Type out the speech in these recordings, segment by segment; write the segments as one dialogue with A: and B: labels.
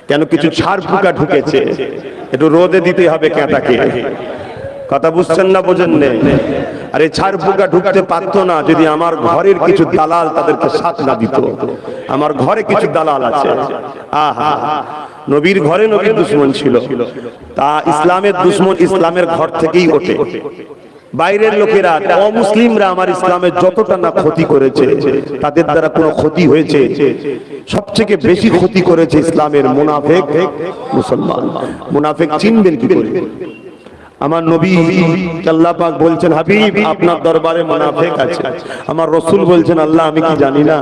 A: কেন কিছু ছাড় ফুকা ঢুকেছে, একটু রোদে দিতে হবে ক্যাঁটাকে। কথা বুঝছেন না বোঝেন না? আরে ছাড় ফুকা ঢুকতে পারতো না যদি আমার ঘরের কিছু দালাল তাদেরকে সাথ না দিত। আমার ঘরে কিছু দালাল আছে। আহা, নবীর ঘরে নবীর দুশমন ছিল, তা ইসলামের দুশমন ইসলামের ঘর থেকেই ওঠে। বাইরের লোকেরা অমুসলিমরা আমার ইসলামের যতটা না ক্ষতি করেছে, তাদের দ্বারা কোনো ক্ষতি হয়েছে, সবথেকে বেশি ক্ষতি করেছে ইসলামের মুনাফিক মুসলমান। মুনাফিক চিনবেন কি করে? আমার নবী আল্লাহ পাক বলছেন, হাবিব আপনার দরবারে মুনাফিক আছে। আমার রাসূল বলছেন, আল্লাহ আমি কি জানি না?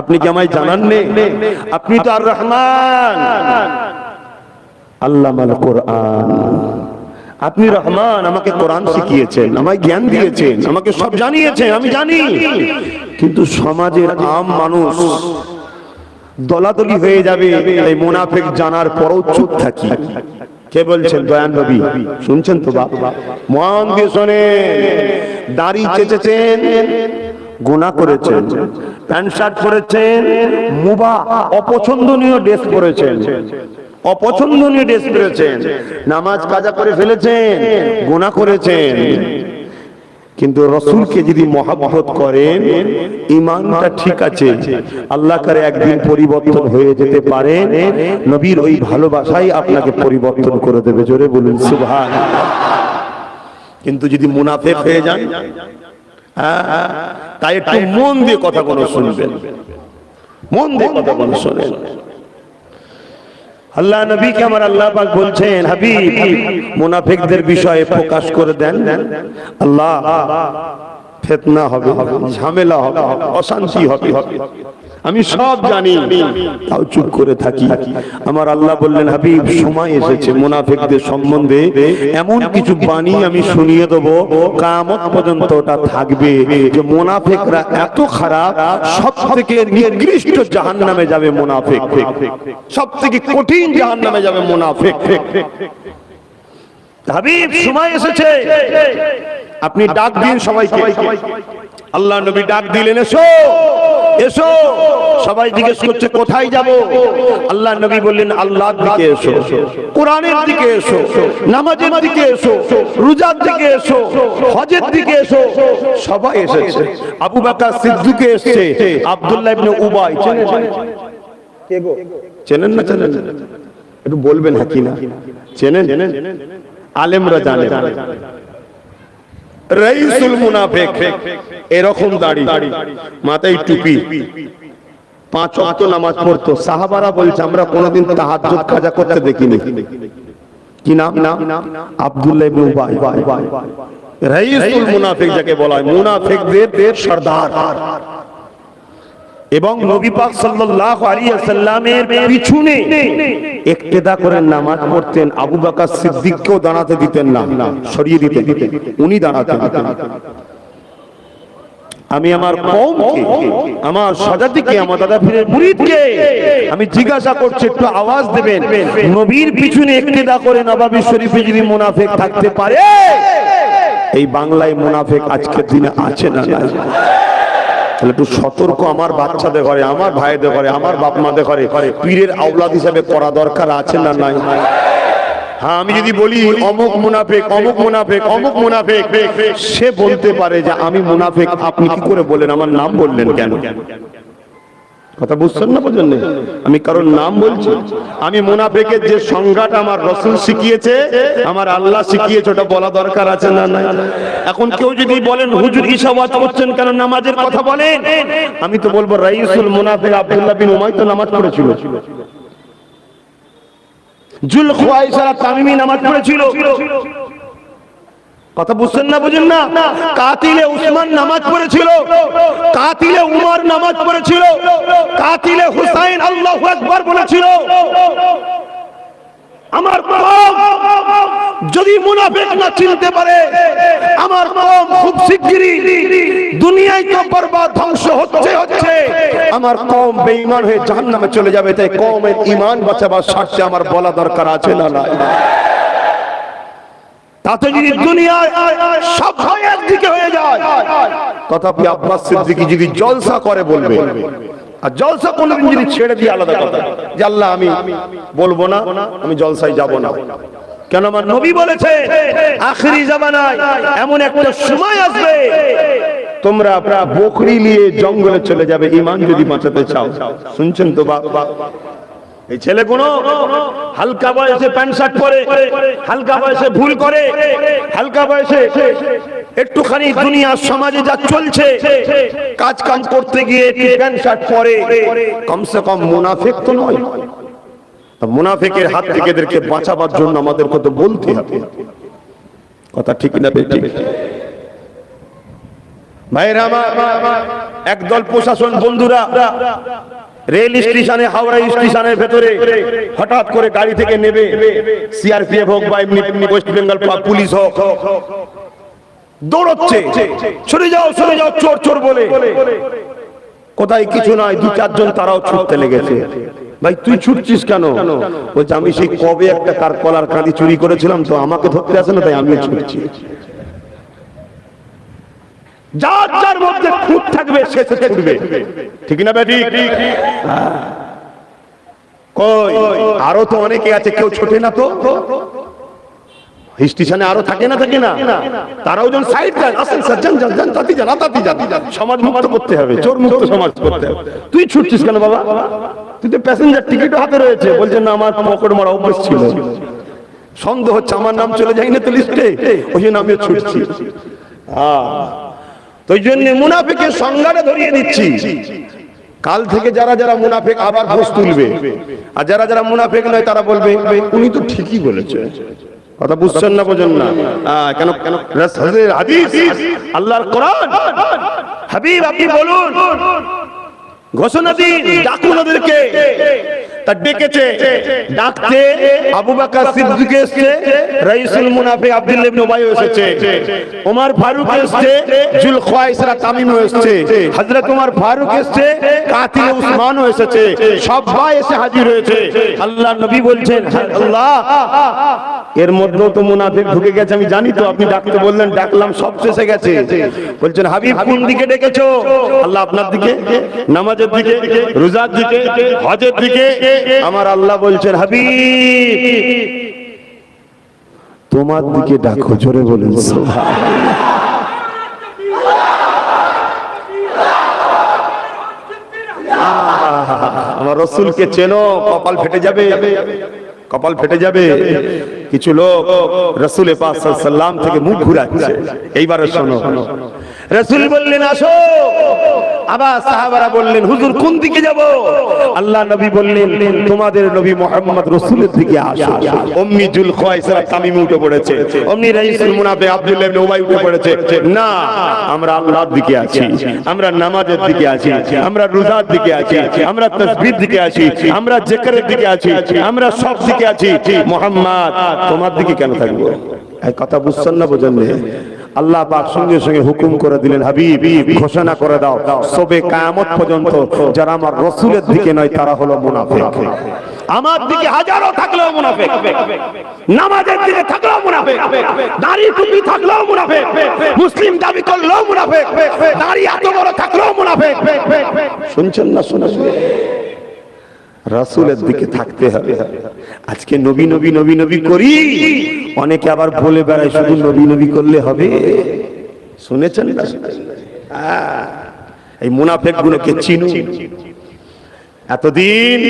A: আপনি কি আমায় জানান না? আপনি তো আর রহমান, আল্লামাল কোরআন। আপনি রহমান, আমাকে কোরআন শিখিয়েছেন, আমায় জ্ঞান দিয়েছেন, আমাকে সব জানিয়েছেন, আমি জানি। কিন্তু সমাজের আম মানুষ দলাদলি হয়ে যাবে, এই মুনাফিক জানার পরও চুপ থাকি। কে বলছেন? দয়ান নবী। শুনছেন তো বাপ? মন দিয়ে শোনেন। দাড়ি চেঁচেছেন, গুনাহ করেছেন। প্যান্ট শার্ট পরেছেন, মুবাহ অপছন্দনীয় ড্রেস পরেছেন, অপছন্দনীয় ড্রেস পরেছেন। নামাজ কাজা করে ফেলেছেন, গুনাহ করেছেন। কিন্তু রাসূলকে যদি মহব্বত করেন, ঈমানটা ঠিক আছে, আল্লাহ করে একদিন পরিবর্তন হয়ে যেতে পারে। নবীর ওই ভালোবাসাই আপনাকে পরিবর্তন করে দেবে। জোরে বলুন সুবহানাল্লাহ। কিন্তু যদি মুনাফিক হয়ে যান, তাই একটু মন দিয়ে কথাগুলো শুনবেন, মন দিয়ে কথাগুলো শুনেন। আল্লাহ নবীকে আমার আল্লাহ পাক বলছেন, হাবিব মুনাফিকদের বিষয়ে প্রকাশ করে দেন। আল্লাহ ফিতনা হবে, ঝামেলা হবে, অশান্তি হবে, আমি সব জানি, তাও চুপ করে থাকি। আমার আল্লাহ বললেন, হাবিব সময় এসেছে মুনাফিকদের সম্বন্ধে এমন কিছু বাণী আমি শুনিয়ে দেবো, কিয়ামত পর্যন্ত ওটা থাকবে যে মুনাফিকরা এত খারাপ, সবথেকে নিকৃষ্ট জাহান্নামে যাবে মুনাফিক, সবথেকে কঠিন জাহান্নামে যাবে মুনাফিক। হাবিব সময় এসেছে, আপনি ডাক দিন সবাইকে। আল্লাহ নবী ডাক দিলেন, এসো এসো। সবাই জিজ্ঞেস করছে কোথায় যাব? আল্লাহ নবী বললেন, আল্লাহর দিকে এসো, কোরআনের দিকে এসো, নামাজের দিকে এসো, রোজার দিকে এসো, হজের দিকে এসো। সবাই এসেছে। আবু বকর সিদ্দিক এসেছে, আব্দুল্লাহ ইবনে উবাই, চেনেন? কে গো? চেনেন না? চেনেন? একটু বলবেন হ্যাঁ কি না চেনেন? আলেমরা জানে। রাইসুল মুনাফিক, এরকম দাড়ি, মাথায় টুপি, 5 ওয়াক্ত নামাজ পড়তো। সাহাবারা বলছে, আমরা কোনোদিন তাহাজ্জুদ কাজা করতে দেখিনি। কি নাম? আব্দুল্লাহ ইবনে উবাই। রাইসুল মুনাফিক যাকে বলা হয়, মুনাফিকদের সরদার। এবং নবী পাক সাল্লাল্লাহু আলাইহি ওয়াসাল্লামের পিছনে ইক্তেদা করে নামাজ পড়তেন। আবু বকর সিদ্দিককেও দাঁড়াতে দিতেন না, সরিয়ে দিতেন, উনি দাঁড়াতেন। আমি আমার কওমকে, আমার সাজাতিকে, আমার দাদা পীরের মুরিদকে আমি জিজ্ঞাসা করছি, একটু আওয়াজ দেবেন, নবীর পিছনে ইক্তেদা করে নববী শরীফে যদি মুনাফিক থাকতে পারে, এই বাংলায় মুনাফিক আজকের দিনে আছে না? তাহলে একটু সতর্ক আমার বাচ্চাদের ঘরে, আমার ভাইদের ঘরে, আমার বাপ মাদের ঘরে পীরের আওলাদ হিসেবে করা দরকার আছে না নাই? হ্যাঁ, আমি যদি বলি অমুক মুনাফিক, অমুক মুনাফিক, অমুক মুনাফিক, সে বলতে পারে যে আমি মুনাফিক। আপনি কি করে বলেন? আমার নাম বললেন কেন? কথা বুঝছেন না? বুঝলেন? আমি কারোর নাম বলছি? আমি মুনাফিকের যে সংজ্ঞাটা আমার রাসূল শিখিয়েছে, আমার আল্লাহ শিখিয়েছে, ওটা বলা দরকার আছে না নাই? এখন কেউ যদি বলেন, হুজুর ইশাওয়াত করছেন কেন, নামাজের কথা বলেন, আমি তো বলবো রাইসুল মুনাফিক আব্দুল্লাহ বিন উমাই তো নামাজ পড়েছিল, জুল খুয়াইসা তামিমি নামাজ পড়েছিল। কথা বুঝছেন না? বুঝেন না? কাতিলে উসমান নামাজ পড়েছিল, কাতিলে উমর নামাজ পড়েছিল, কাতিলে হুসাইন আল্লাহু আকবার বলেছিল। আমার কওম যদি মুনাফিক না চিনতে পারে, আমার কওম খুব শিগগিরই দুনিয়ায় তো বরবাদ, ধ্বংস হচ্ছে। আমার কওম বেঈমান হয়ে জাহান্নামে চলে যাবে। তাই কওমের ঈমান বাঁচাবার স্বার্থে আমার বলা দরকার আছে না নাই? তাতে যদি দুনিয়ায় সব একদিকে হয়ে যায়, তথাপি আব্বাস সিদ্দিকী যদি জলসা করে বলবে আর জলসা কোনদিন যদি ছেড়ে দিয়ে আলাদা কথা, যে আল্লাহ আমি বলবো না, আমি জলসায় যাব না। কেন? আমার নবী বলেছে আখিরি জামানায় এমন একটা সময় আসবে তোমরা বকরি নিয়ে জঙ্গলে চলে যাবে ঈমান যদি বাঁচাতে চাও। শুনছেন তো বাবা? এই ছেলেগুলো হালকা বয়সে প্যান্ট শার্ট পরে, হালকা বয়সে ভুল করে, হালকা বয়সে একটুখানি দুনিয়ার সমাজে যা চলছে কাজ কাম করতে গিয়ে প্যান্ট শার্ট পরে, কমসে কম মুনাফিক তো নয়। মুনাফিকের হাত থেকে এদেরকে বাঁচাবার জন্য আমাদের কত বলতে হবে, কথা ঠিক না বেঠিক? ভাইরা আমার, একদল প্রশাসন বন্ধুরা রেল স্টেশনে, হাওড়া স্টেশনের ভেতরে হঠাৎ করে গাড়ি থেকে নেবে, সিআরপিএফ হোক বা এমনি ওয়েস্ট বেঙ্গল পুলিশ হোক, দৌড়চ্ছে, সরে যাও সরে যাও, চোর চোর বলে। কোথায় কিছু নয়, দু চারজন তারাও ছুটতে লেগেছে। ভাই তুই ছুটছিস কেন? বলছে আমি সেই কবে একটা তার কলার কাঁদি চুরি করেছিলাম, তো আমাকে ধরতে আসে না, তাই আমি ছুটছি। যার যার মধ্যে খুঁত থাকবে সে ছুটবে, ঠিক না বেটি? কই আরো তো অনেকে আছে, কেউ ছোটে না তো স্টেশনে, আরো থাকে না, থাকে না, তারাও যখন সাইড দেন, আসেন স্যার, যান যান যান, তাতি যান তাতি যান, সমাজ মুক্ত করতে হবে, চোর মুক্ত সমাজ করতে হবে। তুই ছুটছিস কেন বাবা? তুই তো প্যাসেঞ্জার টিকিটও হাতে রয়েছে। বলছেন না, আমার পকেট মারা অভ্যাস ছিল, সন্দেহ হচ্ছে আমার নাম চলে যায় না তো লিস্টে, ওই জন্য আমিও ছুটছি। তো ওই জন্য মুনাফিকের সংজ্ঞাটা ধরিয়ে দিচ্ছি। কাল থেকে যারা যারা মুনাফিক আবার ঘোষ তুলবে, আর যারা যারা মুনাফিক নয় তারা বলবে উনি তো ঠিকই বলেছে। কথা বুঝছেন না, বোঝেন না? কেন? কেন হাদিস, আল্লাহর কোরআন। হাবিব আপনি বলুন, ঘোষণা দিন, ডাকুন ওদেরকে। তা ডেকেছে, ডাকতে আবু বকর সিদ্দিক এসেছে, রাইসুল মুনাফিক আব্দুল্লাহ ইবনে উবাই এসেছে, ওমর ফারুক এসেছে, জুলখায়সরা তামিম এসেছে, হযরত ওমর ফারুক এসেছে, কাতিল উসমানও এসেছে, সবাই এসে হাজির হয়েছে। আল্লাহর নবী বলছেন, আল্লাহ এর মধ্যেও তো মুনাফিক ঢুকে গেছে, আমি জানি তো, আপনি ডাকতে বললেন, ডাকলাম, সব শেষে গেছে। বলছেন হাবিব কোন দিকে ডেকেছো? আল্লাহ আপনার দিকে, নামাজের দিকে, রোজার দিকে, হজের দিকে। আমার আল্লাহ বলছেন হাবিব তোমার দিকে ডাকো, জোরে বলেন সুবহানাল্লাহ। আমার রাসূলকে চেনো, কপাল ফেটে যাবে, কপাল ফেটে যাবে। কিছু লোক রাসূল পাক সাল্লাল্লাহু আলাইহি ওয়াসাল্লাম থেকে মুখ ঘুরাচ্ছে। এইবারে শোনো, রাসূল বললেন আসো, আবার সাহাবারা বললেন হুজুর কোন দিকে যাব? আল্লাহ নবী বললেন তোমাদের নবী মুহাম্মদ রাসূলের দিকে আসো। উম্মি জুলখায়সরা তামিম উঠে পড়েছে, উম্মি রাইসুল মুনাফিক আব্দুল্লাহ ইবনে উবাই উঠে পড়েছে। না, আমরা আল্লাহর দিকে আছি, আমরা নামাজের দিকে আছি, আমরা রোজার দিকে আছি, আমরা তাসবিহ দিকে আছি, আমরা জিকিরের দিকে আছি, আমরা সব দিকে আছি। মুহাম্মদ তোমার দিকে কেন থাকবো? এই কথা বুঝছেন না, বোঝেন না? আল্লাহ পাক সঙ্গে সঙ্গে হুকুম করে দিলেন হাবিব ঘোষণা করে দাও, সবে কিয়ামত পর্যন্ত যারা আমার রাসূলের দিকে নয় তারা হলো মুনাফিক। আমার দিকে হাজারো থাকলেও মুনাফিক, নামাজের দিকে থাকলেও মুনাফিক, দাড়ি টুপি থাকলেও মুনাফিক, মুসলিম দাবি করলেও মুনাফিক, দাড়ি এত বড় থাকলেও মুনাফিক। শুনছেন না? শুনুন, রাসূলের দিকে থাকতে হবে। আজকে নবী নবী নবী নবী করি, অনেকে আবার বলে বেড়ায় শুধু নবী নবী করলে হবে। শুনেছেন না? এই মুনাফিক গুলোকে চিনুন। এতদিন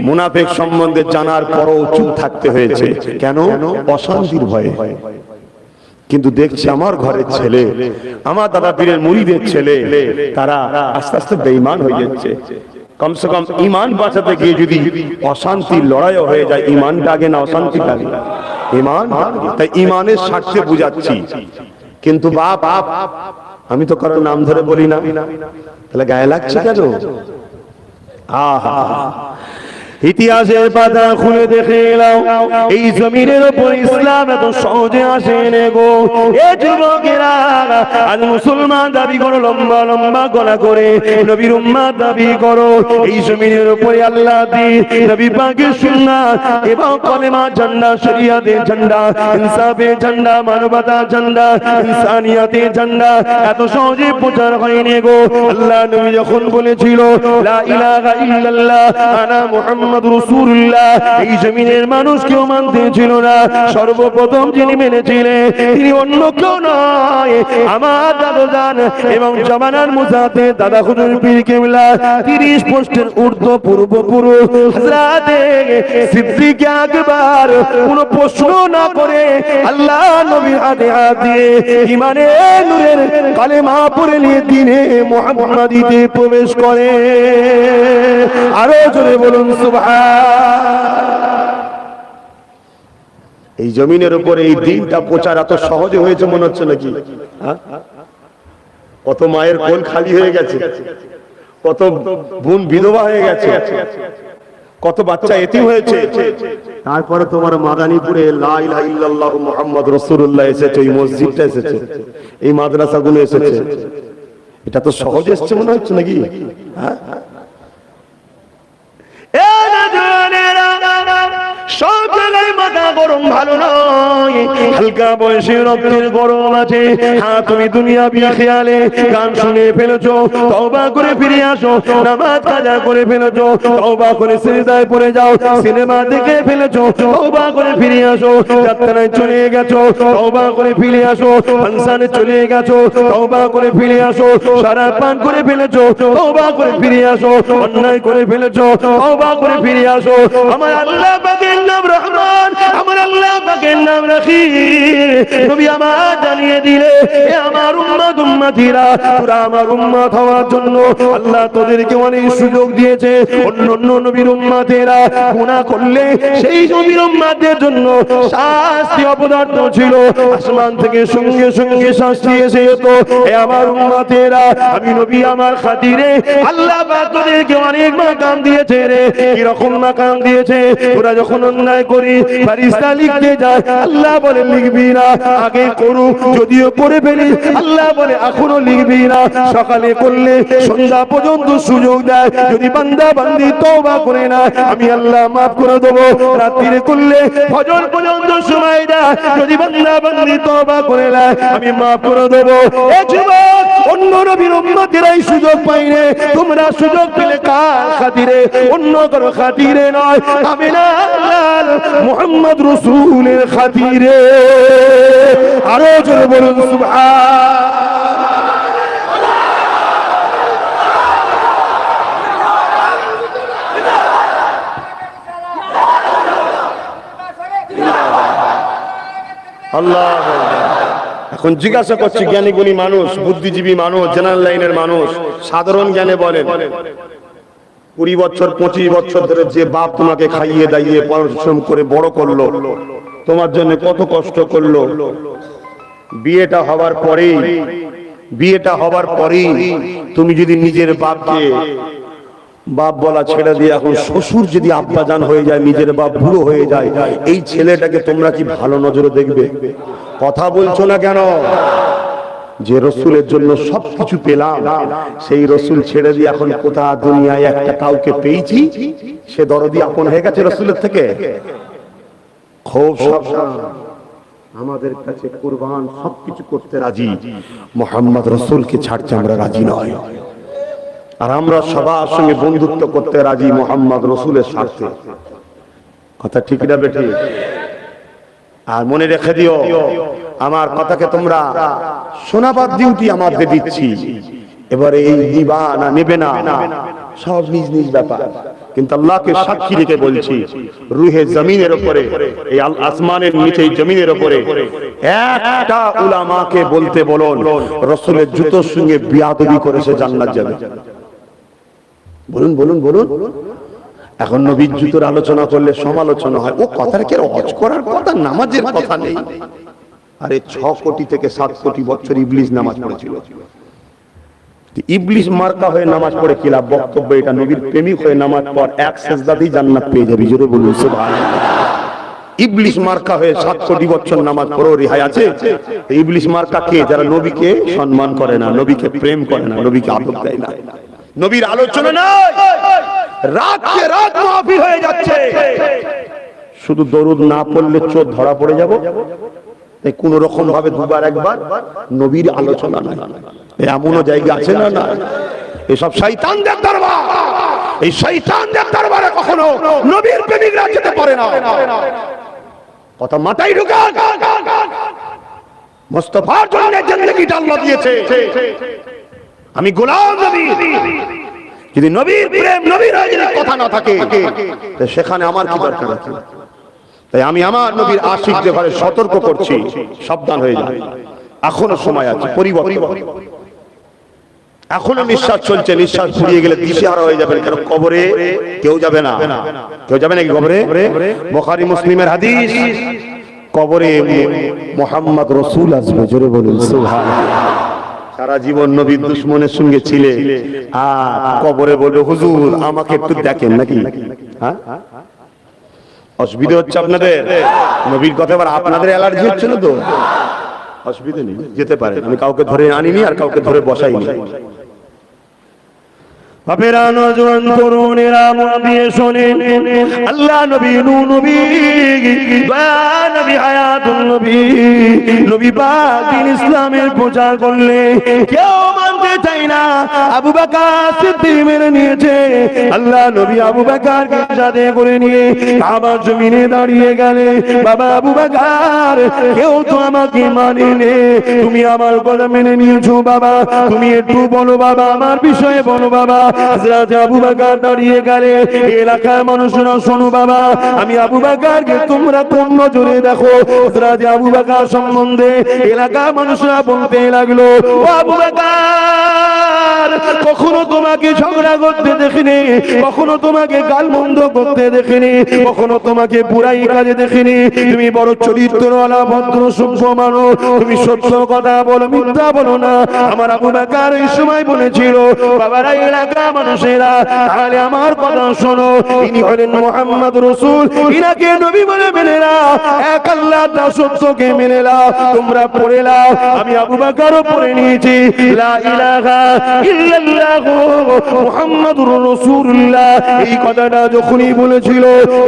A: মুনাফিক সম্বন্ধে জানার পরও চুপ থাকতে হয়েছে, কেন? অশান্তির ভয়ে। কিন্তু দেখছি আমার ঘরের ছেলে, আমার দাদা পীরের মুরিদের ছেলে, তারা আস্তে আস্তে বেঈমান হয়ে যাচ্ছে। কমসে কম ঈমান বাঁচাতে গিয়ে যদি অশান্তির লড়াইও হয়ে যায়, ঈমানটা আগে না অশান্তিটা আগে? ঈমান। তাই ঈমানের স্বার্থে বুঝাচ্ছি। কিন্তু বাপ আমি তো কারোর নাম ধরে বলি না, তাহলে গায়ে লাগছে কেন? আহা, ইতিহাসের পাতা খুলে দেখে এলাও, এই জমিনের উপর ইসলাম এত সহজে আসেনি গো। এ যুবকেরা, আজ মুসলমান দাবি করো, লম্বা লম্বা গলা করে নবীর উম্মত দাবি করো। এই জমিনের উপরে আল্লাহ দ্বীন, নবী পাকের সুন্নাত এবং কলেমা ঝান্ডা, শরিয়াতের ঝান্ডা, ইনসাফের ঝান্ডা, মানবতার ঝান্ডা, ইনসানিয়াতের ঝান্ডা এত সহজে প্রচার হয়নি গো। আল্লাহ নবী যখন বলেছিল লা ইলাহা ইল্লাল্লাহ আনা মুহাম্মাদুর রাসূলুল্লাহ, এই জমিনের মানুষ কেউ মানতে ছিল না। সর্বপ্রথম যিনি মেনেছিলেন তিনি অন্য কেউ নয়, আমার দাদাজান এবং জামানার মুজাতে দাদা হুজুর পীর কেবলা 30 পোস্টের ঊর্ধ্ব পূর্বপুরুষ হযরতে সিদ্দিক আকবর কোনো প্রশ্ন না করে আল্লাহ নবীর হাতে হাত দিয়ে ঈমানের নূরের কালেমা পড়ে নিয়ে দ্বীনে মুহাম্মাদিতে প্রবেশ করে। আরো জোরে বলুন সুবহান। এই জমিনের উপরে এই দিনটা প্রচার এত সহজে হয়েছে মনে হচ্ছে নাকি? কত মায়ের কোল খালি হয়ে গেছে, কত বোন বিধবা হয়ে গেছে, কত বাচ্চা এতিম হয়েছে। তারপরে তোমার মাদানীপুরে লা ইলাহা ইল্লাল্লাহ মুহাম্মদ রাসূলুল্লাহ এসেছে, এই মসজিদটা এসেছে, এই মাদ্রাসাগুলো এসেছে। এটা তো সহজ এসেছে মনে হচ্ছে নাকি? হ্যাঁ, সব জায়গায় মাথা গরম ভালো নয়, হালকা বয়সে রক্তের গরম আছে। হ্যাঁ, তুমি দুনিয়াবি খেয়ালে গান শুনে ফেলেছো, তওবা করে ফিরে আসো। নামাজ কাজা করে ফেলেছো, তওবা করে সিজদায় পড়ে যাও। সিনেমা দেখে ফেলেছো, তওবা করে ফিরে আসো। যাত্রায় চলে গেছো, তওবা করে ফিরে আসো। ফাংশনে চলে গেছো, তওবা করে ফিরে আসো। শরাব পান করে ফেলেছো, তওবা করে ফিরে আসো। অন্যায় করে ফেলেছো, তওবা করে ফিরে আসো। আমার আল্লাহ পাকের নাম রহমান, আমার আল্লাহ পাকের নাম রহিম। নবী আমার জানিয়ে দিলে, এ আমার উম্মত উম্মতিরা, তোরা আমার উম্মত হওয়ার জন্য আল্লাহ তোদেরকে অনেক সুযোগ দিয়েছে। অন্য অন্য নবীর উম্মতেরা গুনাহ করলে সেই নবীর উম্মতের জন্য শাস্তি অপদার্থ ছিল, আসমান থেকে সঙ্গে সঙ্গে শাস্তি এসে যেত। এ আমার উম্মতেরা, আমি নবী আমার খাতিরে আল্লাহ পাক তোদেরকে অনেক মাকাম দিয়েছে রে। কি রকম মাকাম দিয়েছে? তোরা যখন অন্যায় করি ফেরেশতা লিখতে যায়, আল্লাহ বলে লিখবি না, আগে করু, যদিও করে ফেলি আল্লাহ বলে এখনো লিখবি না। সকালে করলে সন্ধ্যা পর্যন্ত সুযোগ দেয়, যদি বান্দা বান্দি তওবা করে না আমি আল্লাহ মাফ করে দেবো। রাত্রিরে করলে ফজর পর্যন্ত সময় দেয়, যদি বান্দা বান্দি তওবা করে না আমি মাফ করে দেবো। এ যুবক, অন্য নবীর উম্মতেরাই সুযোগ পাইনে, তোমরা সুযোগ পেলে কার খাতিরে? অন্য কারো খাতিরে নয়, আমি না মুহাম্মদ রাসূলের খাতিরে। আরো জোরে বলুন সুবহান। আল্লাহ। এখন জিজ্ঞাসা করছি, জ্ঞানী গুণী মানুষ, বুদ্ধিজীবী মানুষ, জেনারেল লাইনের মানুষ সাধারণ জ্ঞানে বলেন, 20 বছর 25 বছর ধরে যে বাপ তোমাকে খাইয়ে দাইয়ে পরিশ্রম করে বড় করলো, তোমার জন্য কত কষ্ট করলো, বিয়েটা হবার পরেই তুমি যদি নিজের বাপকে বাপ বলা ছেড়ে দিয়ে এখন শ্বশুর যদি আব্বাজান হয়ে যায়, নিজের বাপ বুড়ো হয়ে যায়, এই ছেলেটাকে তোমরা কি ভালো নজরে দেখবে? কথা বলছো না কেন? যে রসুলের জন্য সবকিছু পেলাম, সেই রসুল ছেড়ে দিয়ে এখন কোথা দুনিয়ায় একটা কাউকে পেয়েছি, সে দরদি আপন হয়ে গেছে রসুলের থেকে। খুব সাবধান, আমাদের কাছে কুরবান সবকিছু করতে রাজি, মুহাম্মদ রসুলকে ছাড়তে আমরা রাজি নয়। আর আমরা সবার সঙ্গে বন্ধুত্ব করতে রাজি মুহাম্মদ রসুলের স্বার্থে। কথা ঠিক না বেঠি? আর মনে রেখে দিও, আমার কথাকে তোমরা শোনাবার ডিউটি আমাদের দিচ্ছি। এবারে এই দিবা না নেবে না সব নিজ নিজ ব্যাপার, কিন্তু আল্লাহকে সাক্ষী রেখে বলছি, রুহে জমিনের উপরে, এই আসমানের নিচে জমিনের উপরে একটা উলামাকে বলতে বলুন রাসূলের জুতোর সঙ্গে বিয়াদবি করে সে জান্নাত যাবে। বলুন বলুন বলুন। এখন নবীর জুতোর আলোচনা করলে সমালোচনা হয়, ও কথার কি হজ করার কথা, নামাজের কথা নেই। আরে 6 কোটি থেকে 7 কোটি বছর ইবলিস নামাজ পড়েছিল, ইবলিস মার্কা হয়ে নামাজ পড়ে কি লাভ? বক্তব্য এটা, নবীর প্রেমিক হয়ে নামাজ পড়, এক সেজদাতেই জান্নাত পেয়ে যাবি। জোরে বলুন সুবহানাল্লাহ। ইবলিস মার্কা হয়ে 7 কোটি বছর নামাজ পড়েও রেহাই আছে? ইবলিস মার্কা কে? যারা নবীকে সম্মান করে না, নবীকে প্রেম করে না, নবীকে আদব দেয় না। নবীর আলোচনা নাই, রাতকে রাত মাহফিল হয়ে যাচ্ছে। শুধু দরুদ না পড়লে চোর ধরা পড়ে যাব, তাই কোন রকম ভাবে দুবার একবার নবীর আলোচনা নাই। এমনও জায়গা আছে না? না, এসব শয়তানদের দরবার। এই শয়তানদের দরবারে কখনো নবীর প্রেমিকরা যেতে পারে না। কথা মাথায় ঢুকান। মুস্তাফার জন্য জিন্দেগিটা আল্লাহ দিয়েছে। আমি গোলাম নবী। যদি নবীর প্রেম, নবীর যদি কথা না থাকে, সেখানে আমার কি দরকার আছে? তাই আমি আমার নবীর আশিকদের ঘরে সতর্ক করছি, সাবধান হয়ে যান। এখনো সময় আছে পরিবর্তন। এখনো নিঃশ্বাস চলছে, নিঃশ্বাস ফুরিয়ে গেলে দিশেহারা হয়ে যাবেন। কেন? কবরে কেউ যাবে না। কেউ যাবে নাকি কবরে? বুখারী মুসলিমের হাদিস, কবরে মুহাম্মদ রাসূল আসবে। জোরে বলুন সুবহানাল্লাহ। সারা জীবন নবীর দুশমনের সঙ্গে ছিলে, আর কবরে বলবে হুজুর আমাকে একটু দেখেন নাকি? হ্যাঁ, অসুবিধা হচ্ছে আপনাদের? নবীর কথা এবার আপনাদের অ্যালার্জি হচ্ছে না তো? অসুবিধা নেই, যেতে পারেন। আমি কাউকে ধরে আনিনি আর কাউকে ধরে বসাইনি। বাপেরা, নওজোয়ান তরুণেরা মন দিয়ে শোনেন, আল্লাহ নবী, নূর নবী, দয়া নবী, হায়াতুন নবী, নবী পাক দ্বীন ইসলামের প্রচার করলে কেউ মানতে চাই না। আবু বকর সিদ্দিক মেনে নিয়েছে। আল্লাহ নবী আবু বকরকে সাথে করে নিয়ে কাবার জমিনে দাঁড়িয়ে গেলে, বাবা আবু বকর, কেউ তো আমাকে মানেনি, তুমি আমার কথা মেনে নিয়েছো বাবা, তুমি একটু বলো বাবা, আমার বিষয়ে বলো বাবা। হযরত আবু বকর দাঁড়িয়ে গেলে, এলাকার মানুষরা শোনো বাবা, আমি আবু বকরকে তোমরা কোন নজরে দেখো। হযরত আবু বকর সম্বন্ধে এলাকার মানুষরা বলতে লাগলো, ও আবু বকর, কখনো তোমাকে ঝগড়া করতে দেখিনি, কখনো তোমাকে গালমন্দ করতে দেখিনি, কখনো তোমাকে বুড়াই কাজে দেখিনি। তুমি বড় চরিত্রওয়ালা, ভদ্র সভ্য মানুষ, তুমি সত্য কথা বলো, মিথ্যা বলো না। আমার আবু বকর এই সময় বলেছিল, বাবারা এলাকা মানুষেরা, তাহলে আমার কথা শোনো, ইনি হলেন মুহাম্মদ রাসূল, ইনাকে নবী বলে মেনে নাও, এক আল্লাহ সত্যকে মেনে নাও। তোমরা পড়ে নাও, আমি আবু বকরও পড়ে নিয়েছি, লা ইলাহা ইল্লাল্লাহু মুহাম্মাদুর রাসূলুল্লাহ। এই কথাটা যখনই বলেছিল,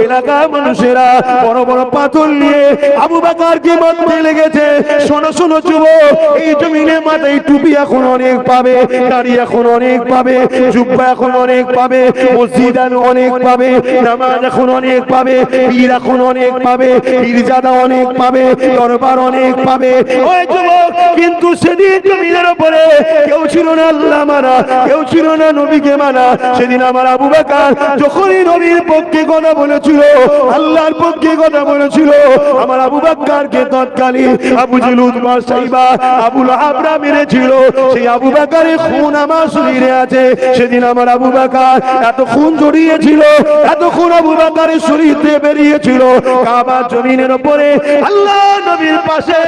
A: এলাকার মানুষেরা বড় বড় পাথর নিয়ে আবু বকরকে মারতে লেগেছে। শোনো শোনো যুবক, এই জমিনে মাথায় টুপি এখন অনেক পাবে, দাড়ি এখন অনেক পাবে, জুব্বা এখন অনেক পাবে, মসজিদ অনেক পাবে, নামাজ এখন অনেক পাবে, পীর এখন অনেক পাবে, পীরজাদা অনেক পাবে, দরবার অনেক পাবে। ওই যুবক, কিন্তু সেদিন জমিনের উপরে কেউ ছিল না আল্লাহ মানা, কেউ ছিল না নবীকে মানা। সেদিন আমার আবু বকর যখনই নবীর পক্ষে কথা বলেছিল, আল্লাহর পক্ষে কথা বলেছিল, আমার আবু বকরকে তৎকালীন আবু জেহেল, উতবা, সাইবা, আবু লাহাবরা মেরেছিল। সেই আবু বকরের খুন আমার শরীরে আছে। সেদিন আমার আবু বকর এত খুন জড়িয়েছিল, এত খুন আবু বকরের শরীর থেকে বেরিয়েছিল। কাবার জমিনের উপরে আল্লাহ নবীর পাশে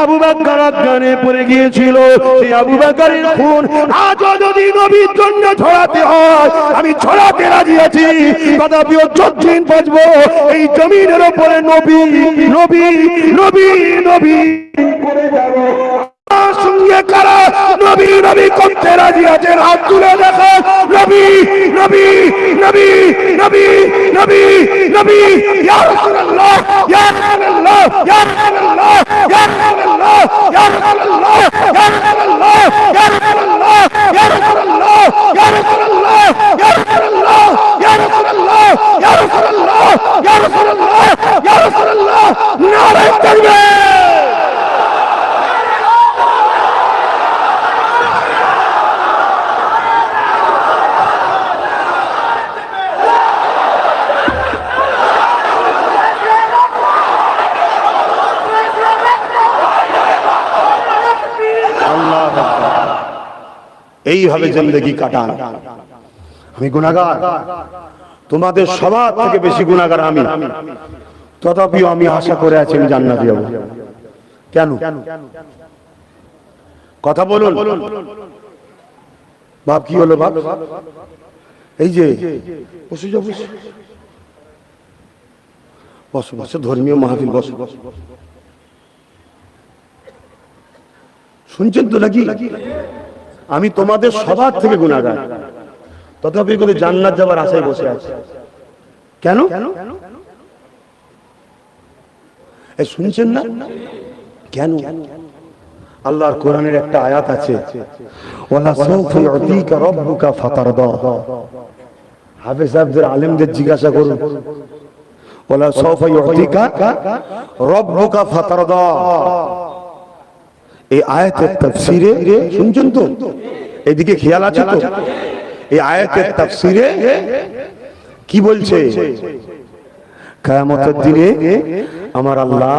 A: আবু বকর অজ্ঞানে পড়ে গিয়েছিল। সেই আবু বকরের খুন আজও যদি নবীর জন্য ছড়াতে হয়, আমি ছড়াতে রাজি আছি। তথাপিও যতদিন বাঁচবো এই জমিনের উপরে নবী নবী নবী নবী করে যাব। সঙ্গে কারা নবী নবী করতে রাজি আছেন? হাত তুলে দেখো। নবী নবী নবী নবী নবী নবী, ইয়া রাসূলুল্লাহ, ইয়া রাসূলুল্লাহ, ইয়া রাসূলুল্লাহ, ইয়া রাসূলুল্লাহ, ইয়া রাসূলুল্লাহ, ইয়া রাসূলুল্লাহ, ইয়া রাসূলুল্লাহ, ইয়া রাসূলুল্লাহ, ইয়া রাসূলুল্লাহ, ইয়া রাসূলুল্লাহ, ইয়া রাসূলুল্লাহ, ইয়া রাসূলুল্লাহ, ইয়া রাসূলুল্লাহ, ইয়া রাসূলুল্লাহ, নারে তাকবীর। এইভাবে জিন্দেগি কাটান। আমি গুনাহগার, তোমাদের সবার থেকে বেশি গুনাহগার আমি। তথাপিও আমি আশা করে আছি আমি জান্নাতে যাব। কেন? কথা বলুন। বাপ কি হলো বাপ? এই যে বসে যাও, বসো বসো, ধর্মীয় মাহফিল, বসো। শুনছেন তো নাকি? আমি তোমাদের সবার থেকে গুনাহগার, তথাপি করে জান্নাত যাবার আশায় বসে আছি। কেন? এই শুনছেন না কেন? আল্লাহর কোরআনের একটা আয়াত আছে, ওয়ালা সাউফা ইউতিকা রাব্বুকা ফাতারদা। হাফেজ সাহেবদের আলেমদের জিজ্ঞাসা করুন, ওয়ালা সাউফা ইউতিকা রাব্বুকা ফাতারদা, এই আয়াতের তাফসীরে শুনছেন তো? এদিকে খেয়াল আছে তো? এই আয়াতের তাফসীরে কি বলছে? কিয়ামতের দিনে আমার আল্লাহ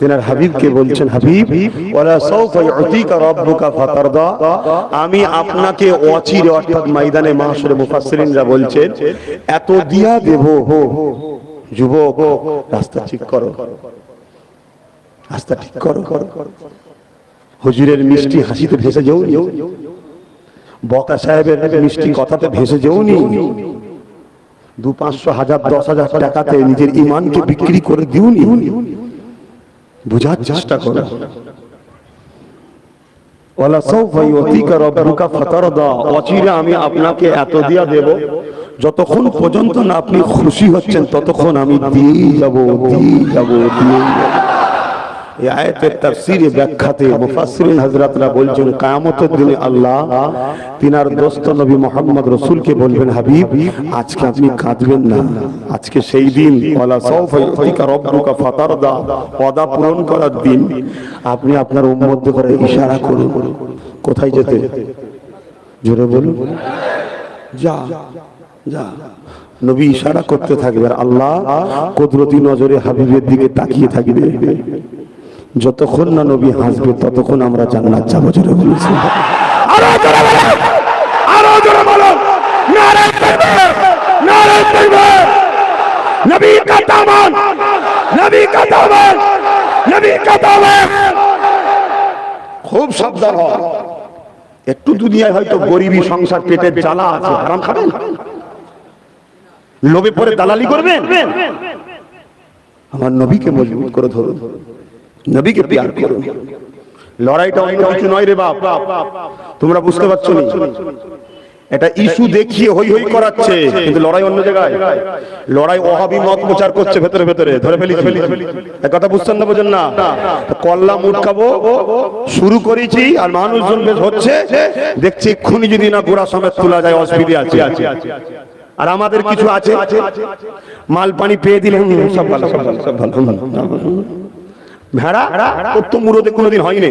A: তিনার হাবিবকে বলছেন, হাবিব ওয়ালা সাউফা ইউতিকা রাব্বুকা ফাতারদা, আমি আপনাকে অচিরে, অর্থাৎ ময়দানে মাহশরে মুফাসসিরিনরা বলছেন এত দিয়া দেব। যুবক, রাস্তা ঠিক করো, রাস্তা ঠিক করো। হুজুরের মিষ্টি হাসিতে ভেসে যাও, বকা সাহেবের মিষ্টি কথাতে ভেসে যাওনি, 200, 500, 1000, 10,000 টাকাতে নিজের ঈমানকে বিক্রি করে দিওনি। বুঝার চেষ্টা করো। ওয়ালা সাউফা ইউতিকা রাব্বুকা ফাতারদা, অচিরে আমি আপনাকে এত দিয়া দেব, যতক্ষণ পর্যন্ত না আপনি খুশি হচ্ছেন ততক্ষণ আমি দিয়ে যাব। এই আয়াতের তাফসীরে ব্যাখ্যাতে মুফাসসিরিন হযরতরা বলছেন, কিয়ামতের দিনে আল্লাহ তিনার দোস্ত নবী মুহাম্মদ রাসূলকে বলবেন, হাবিব আজকে আপনি কাঁদবেন না, আজকে সেই দিন ওয়ালা সাউফা ইউতিকা রাব্বুকা ফাতারদা, ওয়াদা পূরণ করার দিন। আপনি আপনার উম্মতদের করে ইশারা করুন, কোথায় যেতে? জোরে বলুন, যা যা। নবী ইশারা করতে থাকবে, আল্লাহ কুদরতি নজরে হাবিবের দিকে তাকিয়ে থাকবে। যতক্ষণ না নবী হাসবে ততক্ষণ আমরা জান্নাত যাব। জোরে বলুন, আরো জোরে বলুন, আরো জোরে বলুন, নারে তাকবীর, নারে তাকবীর। নবী কা দামান, নবী কা দামান, নবী কা দামান। খুব সাবধান হও। একটু দুনিয়ায় হয়তো গরিবী, সংসার, পেটের জ্বালা আছে, হারাম খাবেন, লোভে পড়ে দালালি করবেন। আমার নবীকে মজবুত করে ধরুন, নবীকে প্যার করুন। লড়াইটা অন্য কিছু নয় রে বাপ, তোমরা বুঝতে পারছো না? এটা ইস্যু দেখিয়ে হই হই করাচ্ছে, কিন্তু লড়াই অন্য জায়গায়। লড়াই ওয়াহাবি মত প্রচার করছে ভেতরে ভেতরে, ধরে ফেলি। এক কথা বুঝছেন না, বোঝেন না? কল্লা মুটকাবো শুরু করেছি, আর মানুষজন বেশ হচ্ছে, দেখছি এক্ষুনি যদি না গোড়া সমেত তোলা যায় অসুবিধা আছে। আর আমাদের কিছু আছে, মাল পানি পেয়ে দিলে সব ভালো, সব ভালো। ভেড়া তোর তো মুরতে কোনোদিন হয়নি,